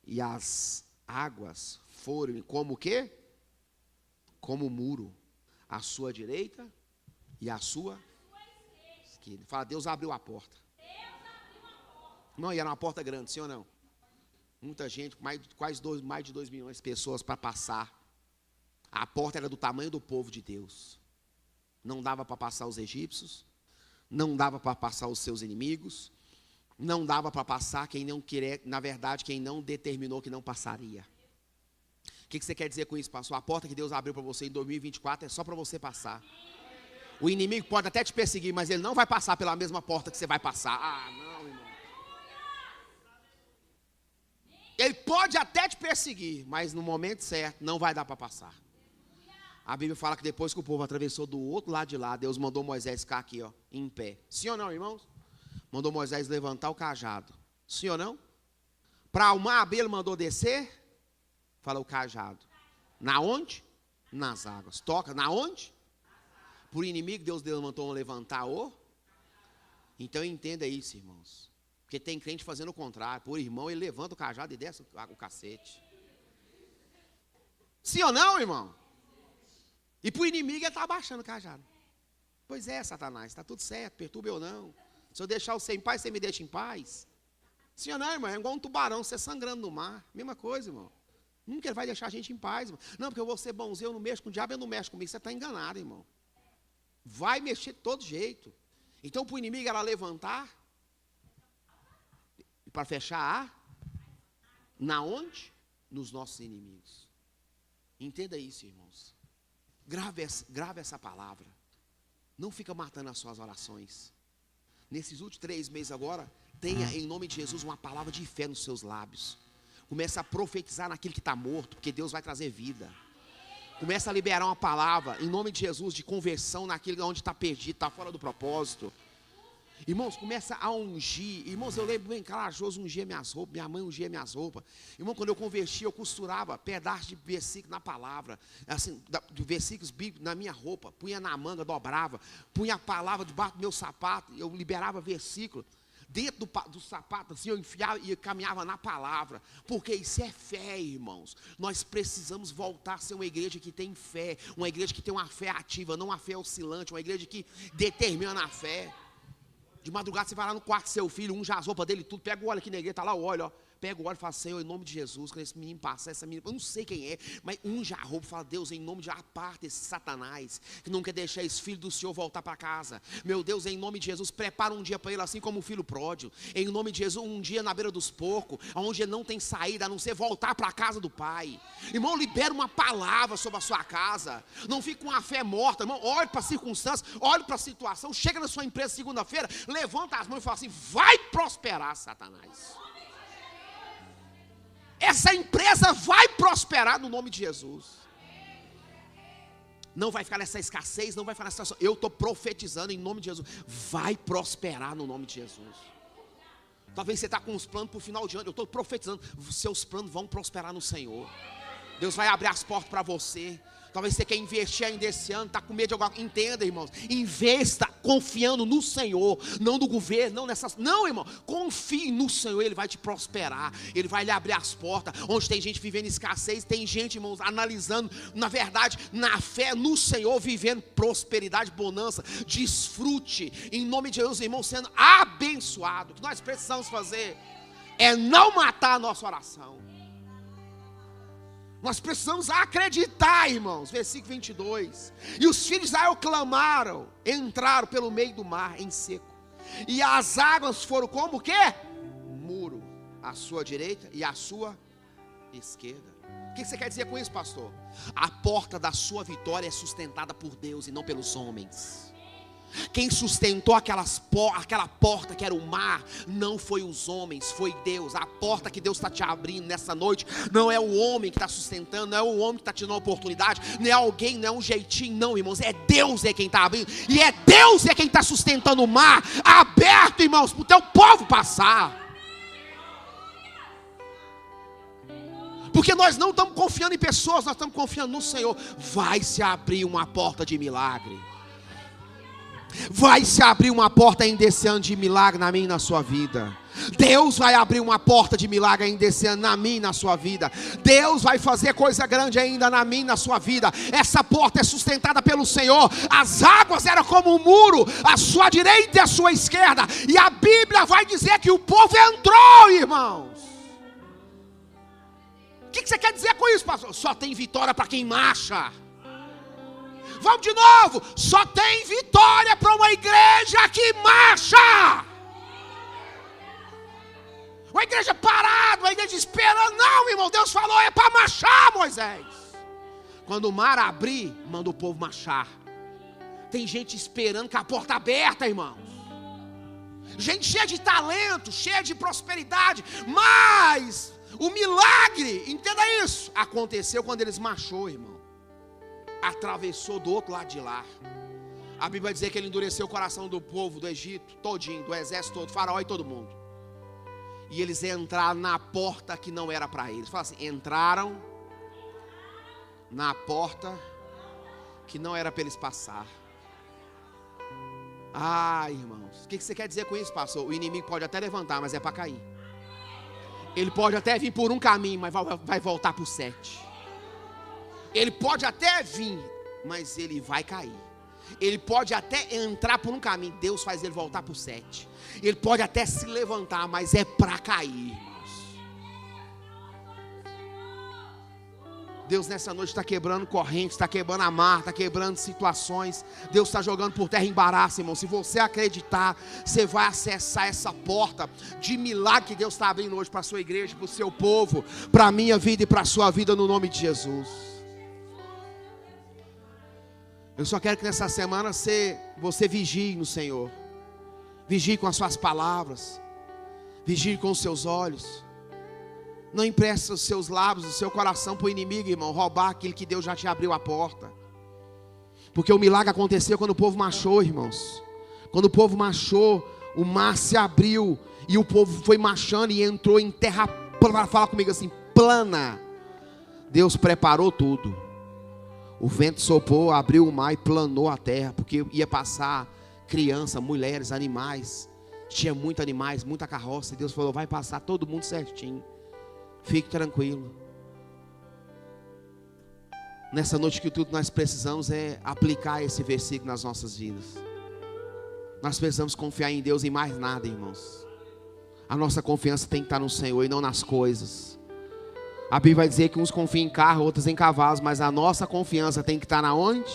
E as águas foram como o quê? Como muro. À sua direita e à sua esquerda. Fala, Deus abriu a porta. Não, e era uma porta grande, sim ou não? Muita gente, mais de 2 milhões de pessoas para passar. A porta era do tamanho do povo de Deus. Não dava para passar os egípcios. Não dava para passar os seus inimigos. Não dava para passar quem não queria, na verdade, quem não determinou que não passaria. O que você quer dizer com isso, pastor? A porta que Deus abriu para você em 2024 é só para você passar. O inimigo pode até te perseguir, mas ele não vai passar pela mesma porta que você vai passar. Ah, não, irmão. Ele pode até te perseguir, mas no momento certo não vai dar para passar. A Bíblia fala que depois que o povo atravessou do outro lado de lá, Deus mandou Moisés ficar aqui, ó, em pé. Sim ou não, irmãos? Mandou Moisés levantar o cajado. Sim ou não? Para o mar abrir, ele mandou descer. Fala o cajado. Na onde? Nas águas. Toca, na onde? Por inimigo, Deus mandou levantar o. Então entenda isso, irmãos. Porque tem crente fazendo o contrário. Por irmão, ele levanta o cajado e desce o cacete. Sim ou não, irmão? E para o inimigo, ele está abaixando o cajado. Pois é, Satanás, está tudo certo, perturbe ou não. Se eu deixar você em paz, você me deixa em paz. Sim ou não, irmão? É igual um tubarão, você sangrando no mar. Mesma coisa, irmão. Nunca ele vai deixar a gente em paz, irmão. Não, porque eu vou ser bonzinho, eu não mexo com o diabo, ele não mexe comigo. Você está enganado, irmão. Vai mexer de todo jeito. Então, para o inimigo, ela levantar. E para fechar, na onde? Nos nossos inimigos. Entenda isso, irmãos. Grave essa palavra. Não fica matando as suas orações. Nesses últimos 3 meses agora, tenha em nome de Jesus uma palavra de fé nos seus lábios. Comece a profetizar naquilo que está morto, porque Deus vai trazer vida. Comece a liberar uma palavra em nome de Jesus de conversão naquilo onde está perdido, está fora do propósito. Irmãos, começa a ungir. Irmãos, eu lembro bem corajoso, ungia minhas roupas. Minha mãe ungia minhas roupas. Irmão, quando eu converti, eu costurava pedaços de versículo na palavra, assim, de versículos bíblicos na minha roupa. Punha na manga, dobrava. Punha a palavra debaixo do meu sapato. Eu liberava versículo. Dentro do sapato, assim, eu enfiava e caminhava na palavra. Porque isso é fé, irmãos. Nós precisamos voltar a ser uma igreja que tem fé. Uma igreja que tem uma fé ativa, não uma fé oscilante. Uma igreja que determina a fé. De madrugada você vai lá no quarto do seu filho, unge as roupas dele tudo, pega o óleo aqui na igreja, está lá o óleo, ó. Pega o óleo e fala, Senhor, em nome de Jesus, quando esse menino passar, essa menina, eu não sei quem é, mas unge a roupa, fala, Deus, em nome de aparta esse Satanás, que não quer deixar esse filho do Senhor voltar para casa. Meu Deus, em nome de Jesus, prepara um dia para ele, assim como o filho pródigo. Em nome de Jesus, um dia na beira dos porcos, onde ele não tem saída, a não ser voltar para a casa do Pai. Irmão, libera uma palavra sobre a sua casa. Não fique com a fé morta, irmão, olhe para a circunstância, olhe para a situação, chega na sua empresa segunda-feira, levanta as mãos e fala assim, vai prosperar, Satanás. Essa empresa vai prosperar no nome de Jesus. Não vai ficar nessa escassez, não vai ficar nessa situação. Eu estou profetizando em nome de Jesus. Vai prosperar no nome de Jesus. Talvez você está com os planos para o final de ano. Eu estou profetizando. Seus planos vão prosperar no Senhor. Deus vai abrir as portas para você. Talvez você quer investir ainda esse ano, está com medo de alguma coisa. Entenda, irmãos. Investa confiando no Senhor, não no governo, não nessas. Não, irmão. Confie no Senhor, Ele vai te prosperar. Ele vai lhe abrir as portas. Onde tem gente vivendo escassez, tem gente, irmãos, analisando, na verdade, na fé no Senhor, vivendo prosperidade, bonança, desfrute. Em nome de Jesus, irmão, sendo abençoado. O que nós precisamos fazer é não matar a nossa oração. Nós precisamos acreditar, irmãos. Versículo 22. E os filhos de Israel clamaram, entraram pelo meio do mar em seco. E as águas foram como o quê? Muro. À sua direita e à sua esquerda. O que você quer dizer com isso, pastor? A porta da sua vitória é sustentada por Deus e não pelos homens. Quem sustentou aquela porta que era o mar, não foi os homens, foi Deus. A porta que Deus está te abrindo nessa noite, não é o homem que está sustentando, não é o homem que está te dando a oportunidade, não é alguém, não é um jeitinho, não, irmãos. É Deus quem está abrindo, e é Deus quem está sustentando o mar aberto, irmãos, para o teu povo passar. Porque nós não estamos confiando em pessoas, nós estamos confiando no Senhor. Vai se abrir uma porta de milagre. Vai se abrir uma porta ainda esse ano de milagre na minha e na sua vida. Deus vai abrir uma porta de milagre ainda esse ano na minha e na sua vida. Deus vai fazer coisa grande ainda na minha e na sua vida. Essa porta é sustentada pelo Senhor. As águas eram como um muro, à sua direita e à sua esquerda. E a Bíblia vai dizer que o povo entrou, irmãos. O que você quer dizer com isso, pastor? Só tem vitória para quem marcha. Vamos de novo. Só tem vitória para uma igreja que marcha. Uma igreja parada, uma igreja esperando. Não, irmão, Deus falou, é para marchar, Moisés. Quando o mar abrir, manda o povo marchar. Tem gente esperando com a porta aberta, irmãos. Gente cheia de talento, cheia de prosperidade. Mas o milagre, entenda isso, aconteceu quando eles marchou, irmão. Atravessou do outro lado de lá. A Bíblia vai dizer que ele endureceu o coração do povo do Egito todinho, do exército todo, faraó e todo mundo. E eles entraram na porta que não era para eles. Fala assim, entraram na porta que não era para eles passar. Ah, irmãos, o que você quer dizer com isso, pastor? O inimigo pode até levantar, mas é para cair. Ele pode até vir por um caminho, mas vai voltar por 7. Ele pode até vir, mas ele vai cair. Ele pode até entrar por um caminho, Deus faz ele voltar por 7. Ele pode até se levantar, mas é para cair, irmãos. Deus nessa noite está quebrando correntes, está quebrando amarra, está quebrando situações. Deus está jogando por terra embaraço, irmão. Se você acreditar, você vai acessar essa porta de milagre que Deus está abrindo hoje para a sua igreja, para o seu povo, para a minha vida e para a sua vida, no nome de Jesus. Eu só quero que nessa semana você vigie no Senhor. Vigie com as suas palavras. Vigie com os seus olhos. Não empreste os seus lábios, o seu coração para o inimigo, irmão, roubar aquilo que Deus já te abriu a porta. Porque o milagre aconteceu quando o povo marchou, irmãos. Quando o povo marchou, o mar se abriu e o povo foi marchando e entrou em terra plana. Fala comigo assim, plana. Deus preparou tudo. O vento soprou, abriu o mar e planou a terra, porque ia passar criança, mulheres, animais. Tinha muitos animais, muita carroça. E Deus falou, vai passar todo mundo certinho. Fique tranquilo. Nessa noite que tudo nós precisamos é aplicar esse versículo nas nossas vidas. Nós precisamos confiar em Deus e mais nada, irmãos. A nossa confiança tem que estar no Senhor e não nas coisas. A Bíblia vai dizer que uns confiam em carro, outros em cavalos, mas a nossa confiança tem que estar na onde?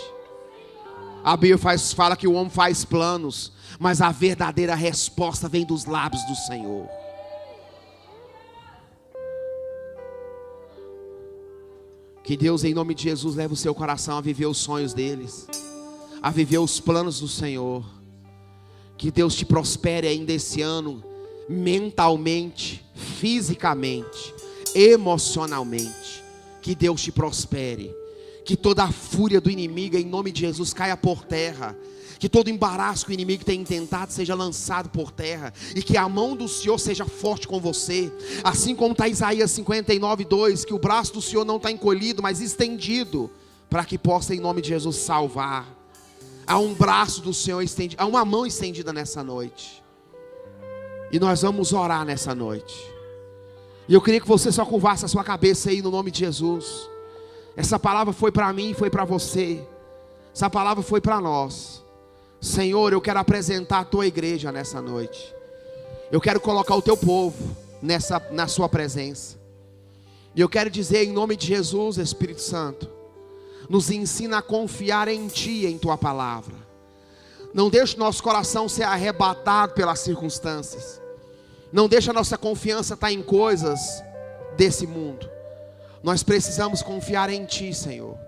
A Bíblia fala que o homem faz planos, mas a verdadeira resposta vem dos lábios do Senhor. Que Deus, em nome de Jesus, leve o seu coração a viver os sonhos deles, a viver os planos do Senhor. Que Deus te prospere ainda esse ano, mentalmente, fisicamente, emocionalmente. Que Deus te prospere. Que toda a fúria do inimigo, em nome de Jesus, caia por terra. Que todo embaraço que o inimigo tem intentado seja lançado por terra. E que a mão do Senhor seja forte com você. Assim como está Isaías 59:2, que o braço do Senhor não está encolhido, mas estendido, para que possa, em nome de Jesus, salvar. Há um braço do Senhor estendido, há uma mão estendida nessa noite. E nós vamos orar nessa noite. E eu queria que você só curvasse a sua cabeça aí no nome de Jesus. Essa palavra foi para mim e foi para você. Essa palavra foi para nós. Senhor, eu quero apresentar a tua igreja nessa noite. Eu quero colocar o teu povo na sua presença. E eu quero dizer em nome de Jesus, Espírito Santo, nos ensina a confiar em ti, em tua palavra. Não deixe nosso coração ser arrebatado pelas circunstâncias. Não deixe a nossa confiança estar em coisas desse mundo. Nós precisamos confiar em ti, Senhor.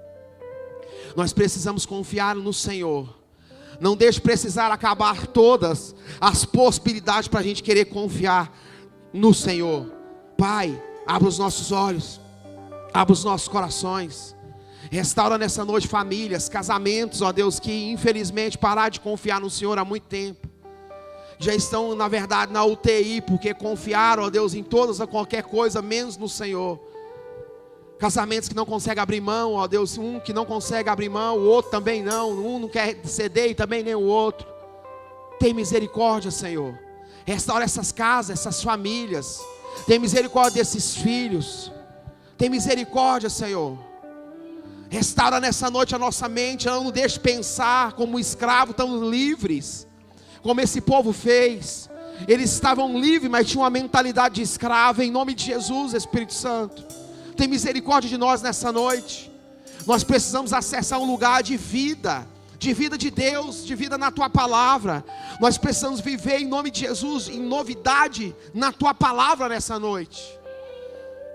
Nós precisamos confiar no Senhor. Não deixe precisar acabar todas as possibilidades para a gente querer confiar no Senhor. Pai, abra os nossos olhos, abra os nossos corações. Restaura nessa noite famílias, casamentos, ó Deus, que infelizmente pararam de confiar no Senhor há muito tempo. Já estão, na verdade, na UTI, porque confiaram, ó Deus, em todas ou qualquer coisa, menos no Senhor. Casamentos que não conseguem abrir mão, ó Deus, um que não consegue abrir mão, o outro também não, um não quer ceder e também nem o outro. Tem misericórdia, Senhor. Restaura essas casas, essas famílias. Tem misericórdia desses filhos. Tem misericórdia, Senhor. Restaura nessa noite a nossa mente, não nos deixe pensar como escravos tão livres, como esse povo fez. Eles estavam livres, mas tinham uma mentalidade de escravo. Em nome de Jesus, Espírito Santo, tem misericórdia de nós nessa noite. Nós precisamos acessar um lugar de vida de Deus, de vida na Tua Palavra. Nós precisamos viver em nome de Jesus, em novidade na Tua Palavra nessa noite.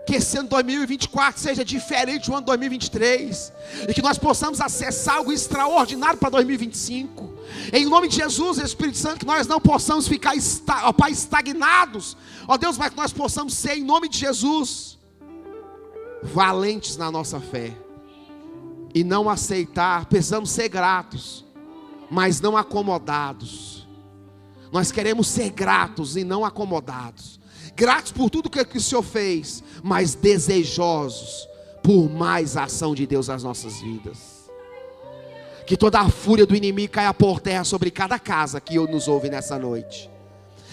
Que esse ano 2024 seja diferente do ano 2023, e que nós possamos acessar algo extraordinário para 2025. Em nome de Jesus, Espírito Santo, que nós não possamos ficar estagnados, ó Deus, mas que nós possamos ser, em nome de Jesus, valentes na nossa fé, e não aceitar. Precisamos ser gratos, mas não acomodados. Nós queremos ser gratos e não acomodados. Gratos por tudo que o Senhor fez, mas desejosos por mais ação de Deus nas nossas vidas. Que toda a fúria do inimigo caia por terra sobre cada casa que nos ouve nessa noite.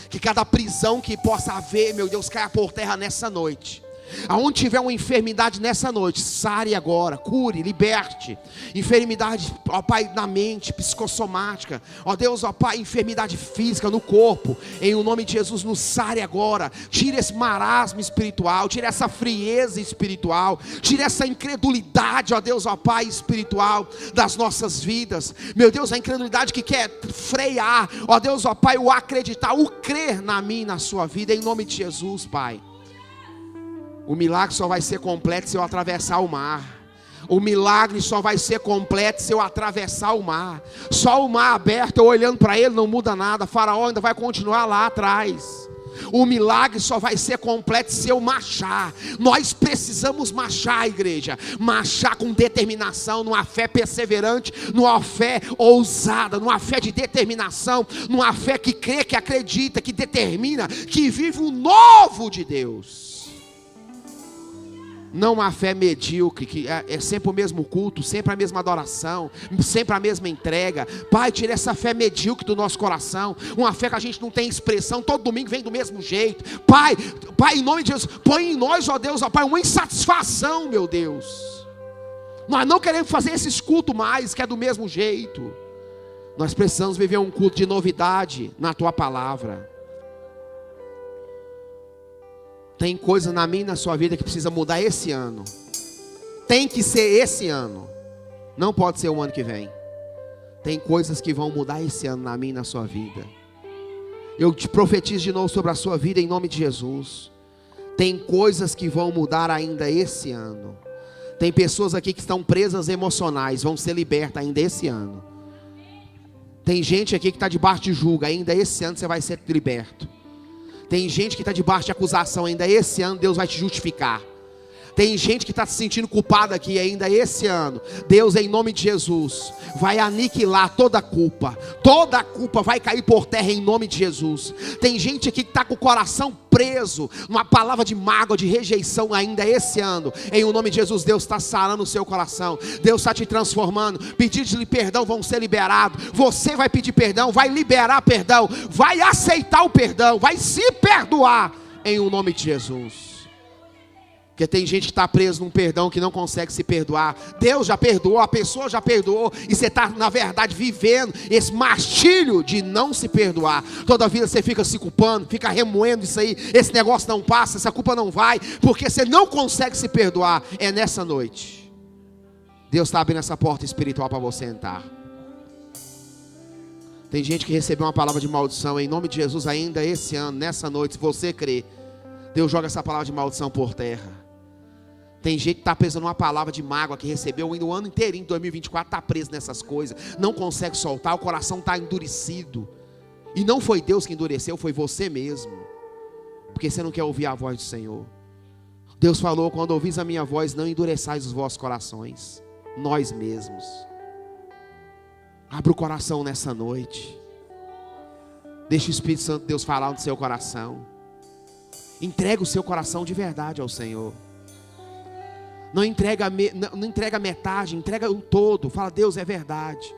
Que cada prisão que possa haver, meu Deus, caia por terra nessa noite. Aonde tiver uma enfermidade nessa noite, sare agora, cure, liberte. Enfermidade, ó Pai, na mente, psicossomática, ó Deus, ó Pai, enfermidade física no corpo, em o nome de Jesus, nos sare agora. Tire esse marasmo espiritual, tire essa frieza espiritual, tire essa incredulidade, ó Deus, ó Pai, espiritual das nossas vidas. Meu Deus, a incredulidade que quer frear, ó Deus, ó Pai, o acreditar, o crer na minha e na sua vida, em nome de Jesus, Pai. O milagre só vai ser completo se eu atravessar o mar. O milagre só vai ser completo se eu atravessar o mar. Só o mar aberto, eu olhando para ele, não muda nada. Faraó ainda vai continuar lá atrás. O milagre só vai ser completo se eu marchar. Nós precisamos marchar, igreja. Marchar com determinação, numa fé perseverante, numa fé ousada, numa fé de determinação, numa fé que crê, que acredita, que determina, que vive o novo de Deus. Não uma fé medíocre, que é sempre o mesmo culto, sempre a mesma adoração, sempre a mesma entrega. Pai, tira essa fé medíocre do nosso coração. Uma fé que a gente não tem expressão, todo domingo vem do mesmo jeito. Pai, em nome de Jesus, põe em nós, ó Deus, ó Pai, uma insatisfação, meu Deus. Nós não queremos fazer esses cultos mais, que é do mesmo jeito. Nós precisamos viver um culto de novidade na Tua Palavra. Tem coisa na minha e na sua vida que precisa mudar esse ano. Tem que ser esse ano. Não pode ser o ano que vem. Tem coisas que vão mudar esse ano na minha e na sua vida. Eu te profetizo de novo sobre a sua vida em nome de Jesus. Tem coisas que vão mudar ainda esse ano. Tem pessoas aqui que estão presas emocionais, vão ser libertas ainda esse ano. Tem gente aqui que está debaixo de julgo, ainda esse ano você vai ser liberto. Tem gente que está debaixo de acusação, ainda esse ano Deus vai te justificar. Tem gente que está se sentindo culpada aqui, ainda esse ano Deus, em nome de Jesus, vai aniquilar toda a culpa. Toda a culpa vai cair por terra em nome de Jesus. Tem gente aqui que está com o coração preso numa palavra de mágoa, de rejeição, ainda esse ano. Em o nome de Jesus, Deus está sarando o seu coração. Deus está te transformando. Pedidos de perdão vão ser liberados. Você vai pedir perdão, vai liberar perdão, vai aceitar o perdão, vai se perdoar em o nome de Jesus. Porque tem gente que está preso num perdão que não consegue se perdoar. Deus já perdoou, a pessoa já perdoou, e você está, na verdade, vivendo esse martírio de não se perdoar. Toda vida você fica se culpando, fica remoendo isso aí. Esse negócio não passa, essa culpa não vai, porque você não consegue se perdoar. É nessa noite Deus está abrindo essa porta espiritual para você entrar. Tem gente que recebeu uma palavra de maldição. Em nome de Jesus, ainda esse ano, nessa noite, se você crê, Deus joga essa palavra de maldição por terra. Tem gente que está preso numa palavra de mágoa que recebeu o ano inteirinho, 2024, está preso nessas coisas. Não consegue soltar, o coração está endurecido. E não foi Deus que endureceu, foi você mesmo. Porque você não quer ouvir a voz do Senhor. Deus falou, quando ouvis a minha voz, não endureçais os vossos corações. Nós mesmos. Abra o coração nessa noite. Deixa o Espírito Santo de Deus falar no seu coração. Entrega o seu coração de verdade ao Senhor. Não entrega metade, entrega o todo. Fala, Deus, é verdade.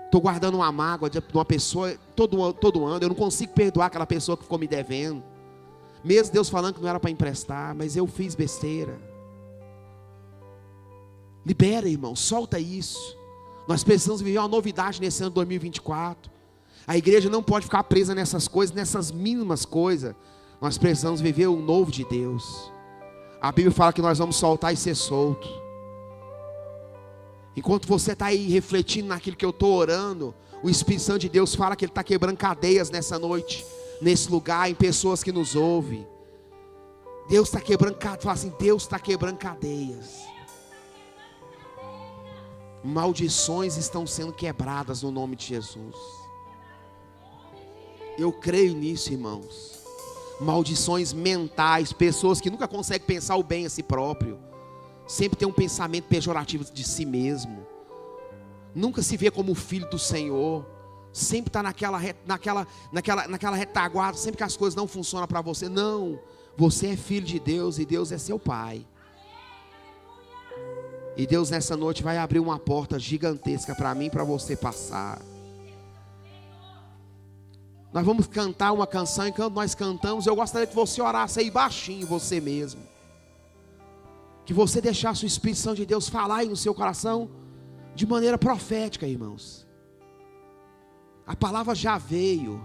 Estou guardando uma mágoa de uma pessoa todo ano. Eu não consigo perdoar aquela pessoa que ficou me devendo. Mesmo Deus falando que não era para emprestar, mas eu fiz besteira. Libera, irmão, solta isso. Nós precisamos viver uma novidade nesse ano de 2024. A igreja não pode ficar presa nessas coisas, nessas mínimas coisas. Nós precisamos viver o novo de Deus. A Bíblia fala que nós vamos soltar e ser solto. Enquanto você está aí refletindo naquilo que eu estou orando, o Espírito Santo de Deus fala que Ele está quebrando cadeias nessa noite, nesse lugar, em pessoas que nos ouvem. Deus está quebrando cadeias. Fala assim, Deus está quebrando cadeias. Maldições estão sendo quebradas no nome de Jesus. Eu creio nisso, irmãos. Maldições mentais, pessoas que nunca conseguem pensar o bem a si próprio, sempre tem um pensamento pejorativo de si mesmo, nunca se vê como filho do Senhor, sempre está naquela retaguarda, sempre que as coisas não funcionam para você. Não, você é filho de Deus e Deus é seu Pai. E Deus nessa noite vai abrir uma porta gigantesca para mim e para você passar. Nós vamos cantar uma canção, e quando nós cantamos, eu gostaria que você orasse aí baixinho, você mesmo. Que você deixasse o Espírito Santo de Deus falar aí no seu coração, de maneira profética, irmãos. A palavra já veio.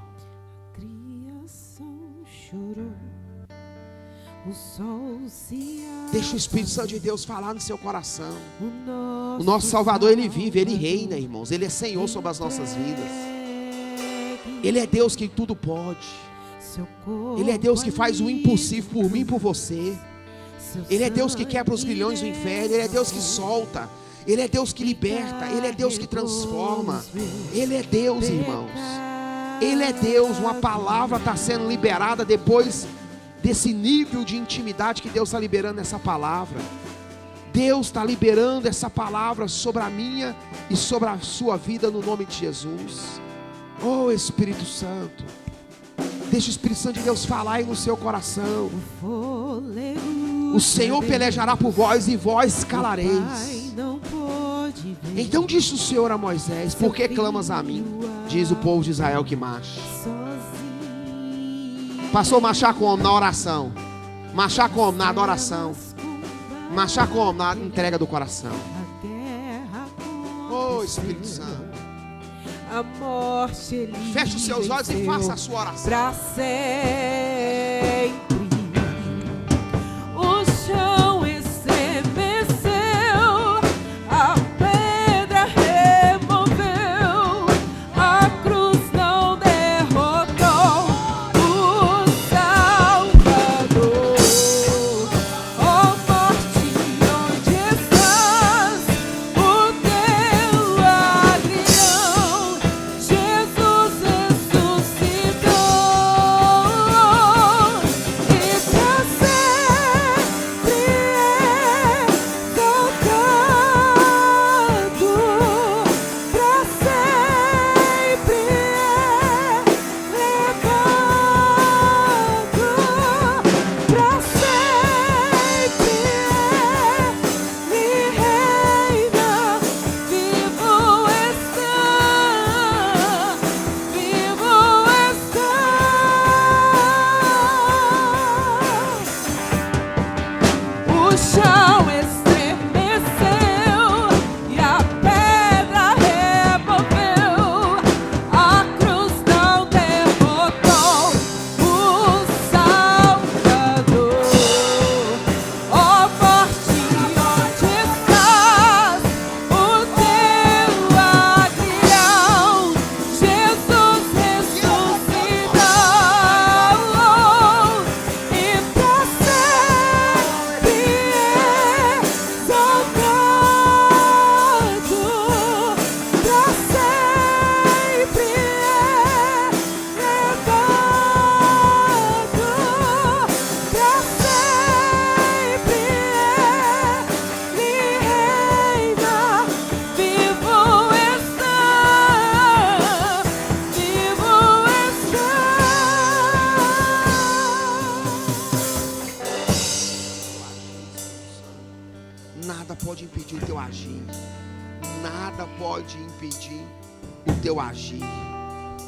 A criação chorou, o sol se Deixa o Espírito Santo de Deus falar no seu coração. O nosso Salvador, Ele vive, Ele reina, irmãos. Ele é Senhor sobre as nossas vidas. Ele é Deus que tudo pode. Ele é Deus que faz o impossível por mim e por você. Ele é Deus que quebra os grilhões do inferno. Ele é Deus que solta. Ele é Deus que liberta. Ele é Deus que transforma. Ele é Deus, irmãos. Ele é Deus. Uma palavra está sendo liberada depois desse nível de intimidade que Deus está liberando essa palavra. Deus está liberando essa palavra sobre a minha e sobre a sua vida no nome de Jesus. Oh, Espírito Santo, deixa o Espírito Santo de Deus falar aí no seu coração. O Senhor pelejará por vós e vós calareis. Então disse o Senhor a Moisés: por que clamas a mim? Diz o povo de Israel que marcha. Passou a marchar como? Na oração. Marchar como? Na adoração. Marchar como? Na entrega do coração. Oh, Espírito Santo, a morte ele feche os seus olhos e faça a sua oração. Pra sempre o chão estremeceu, a pedra removeu, a cruz não derrotou o Salvador. Ó morte, onde estás? O teu aguilhão, Jesus ressuscitou. pode impedir o teu agir. Nada pode impedir o teu agir.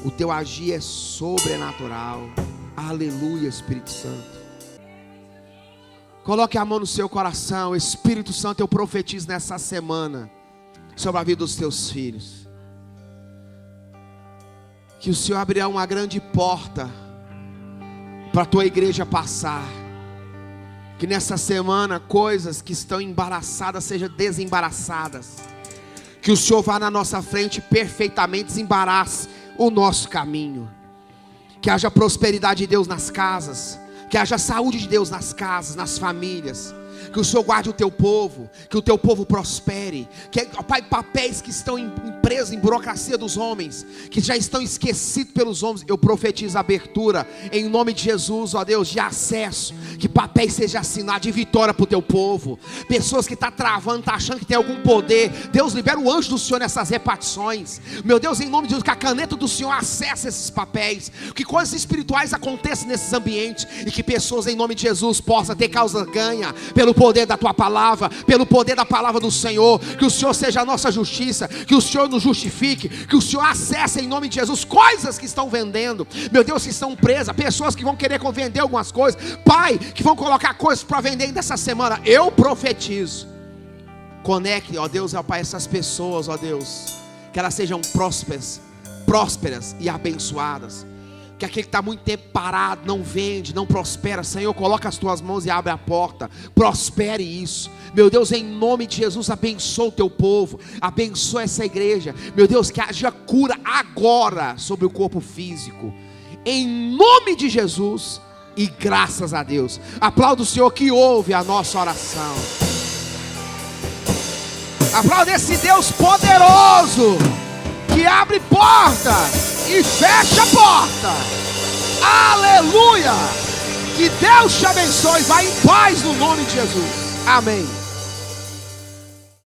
O teu agir é sobrenatural. Aleluia, Espírito Santo. Coloque a mão no seu coração. Espírito Santo, eu profetizo nessa semana sobre a vida dos teus filhos. Que o Senhor abrirá uma grande porta para a tua igreja passar. Que nessa semana coisas que estão embaraçadas sejam desembaraçadas. Que o Senhor vá na nossa frente perfeitamente, desembarace o nosso caminho. Que haja prosperidade de Deus nas casas. Que haja saúde de Deus nas casas, nas famílias. Que o Senhor guarde o teu povo. Que o teu povo prospere. Que, ó Pai, papéis que estão presos em burocracia dos homens, que já estão esquecidos pelos homens, eu profetizo abertura em nome de Jesus, ó Deus, de acesso. Que papéis sejam assinados de vitória para o teu povo. Pessoas que estão travando, estão achando que tem algum poder, Deus libera o anjo do Senhor nessas repartições. Meu Deus, em nome de Jesus, que a caneta do Senhor acesse esses papéis. Que coisas espirituais aconteçam nesses ambientes. E que pessoas em nome de Jesus possam ter causa ganha pelo poder da tua palavra, pelo poder da palavra do Senhor. Que o Senhor seja a nossa justiça, que o Senhor nos justifique, que o Senhor acesse em nome de Jesus coisas que estão vendendo, meu Deus, que estão presas, pessoas que vão querer vender algumas coisas, Pai, que vão colocar coisas para vender dessa semana. Eu profetizo, conecte, ó Deus, ó Pai, essas pessoas, ó Deus, que elas sejam prósperas e abençoadas. Que aquele que está muito tempo parado, não vende, não prospera, Senhor, coloca as tuas mãos e abre a porta, prospere isso, meu Deus, em nome de Jesus, abençoa o teu povo, abençoa essa igreja, meu Deus, que haja cura agora sobre o corpo físico, em nome de Jesus, e graças a Deus. Aplauda o Senhor que ouve a nossa oração. Aplauda esse Deus poderoso, que abre porta e fecha a porta. Aleluia. Que Deus te abençoe. Vai em paz no nome de Jesus. Amém.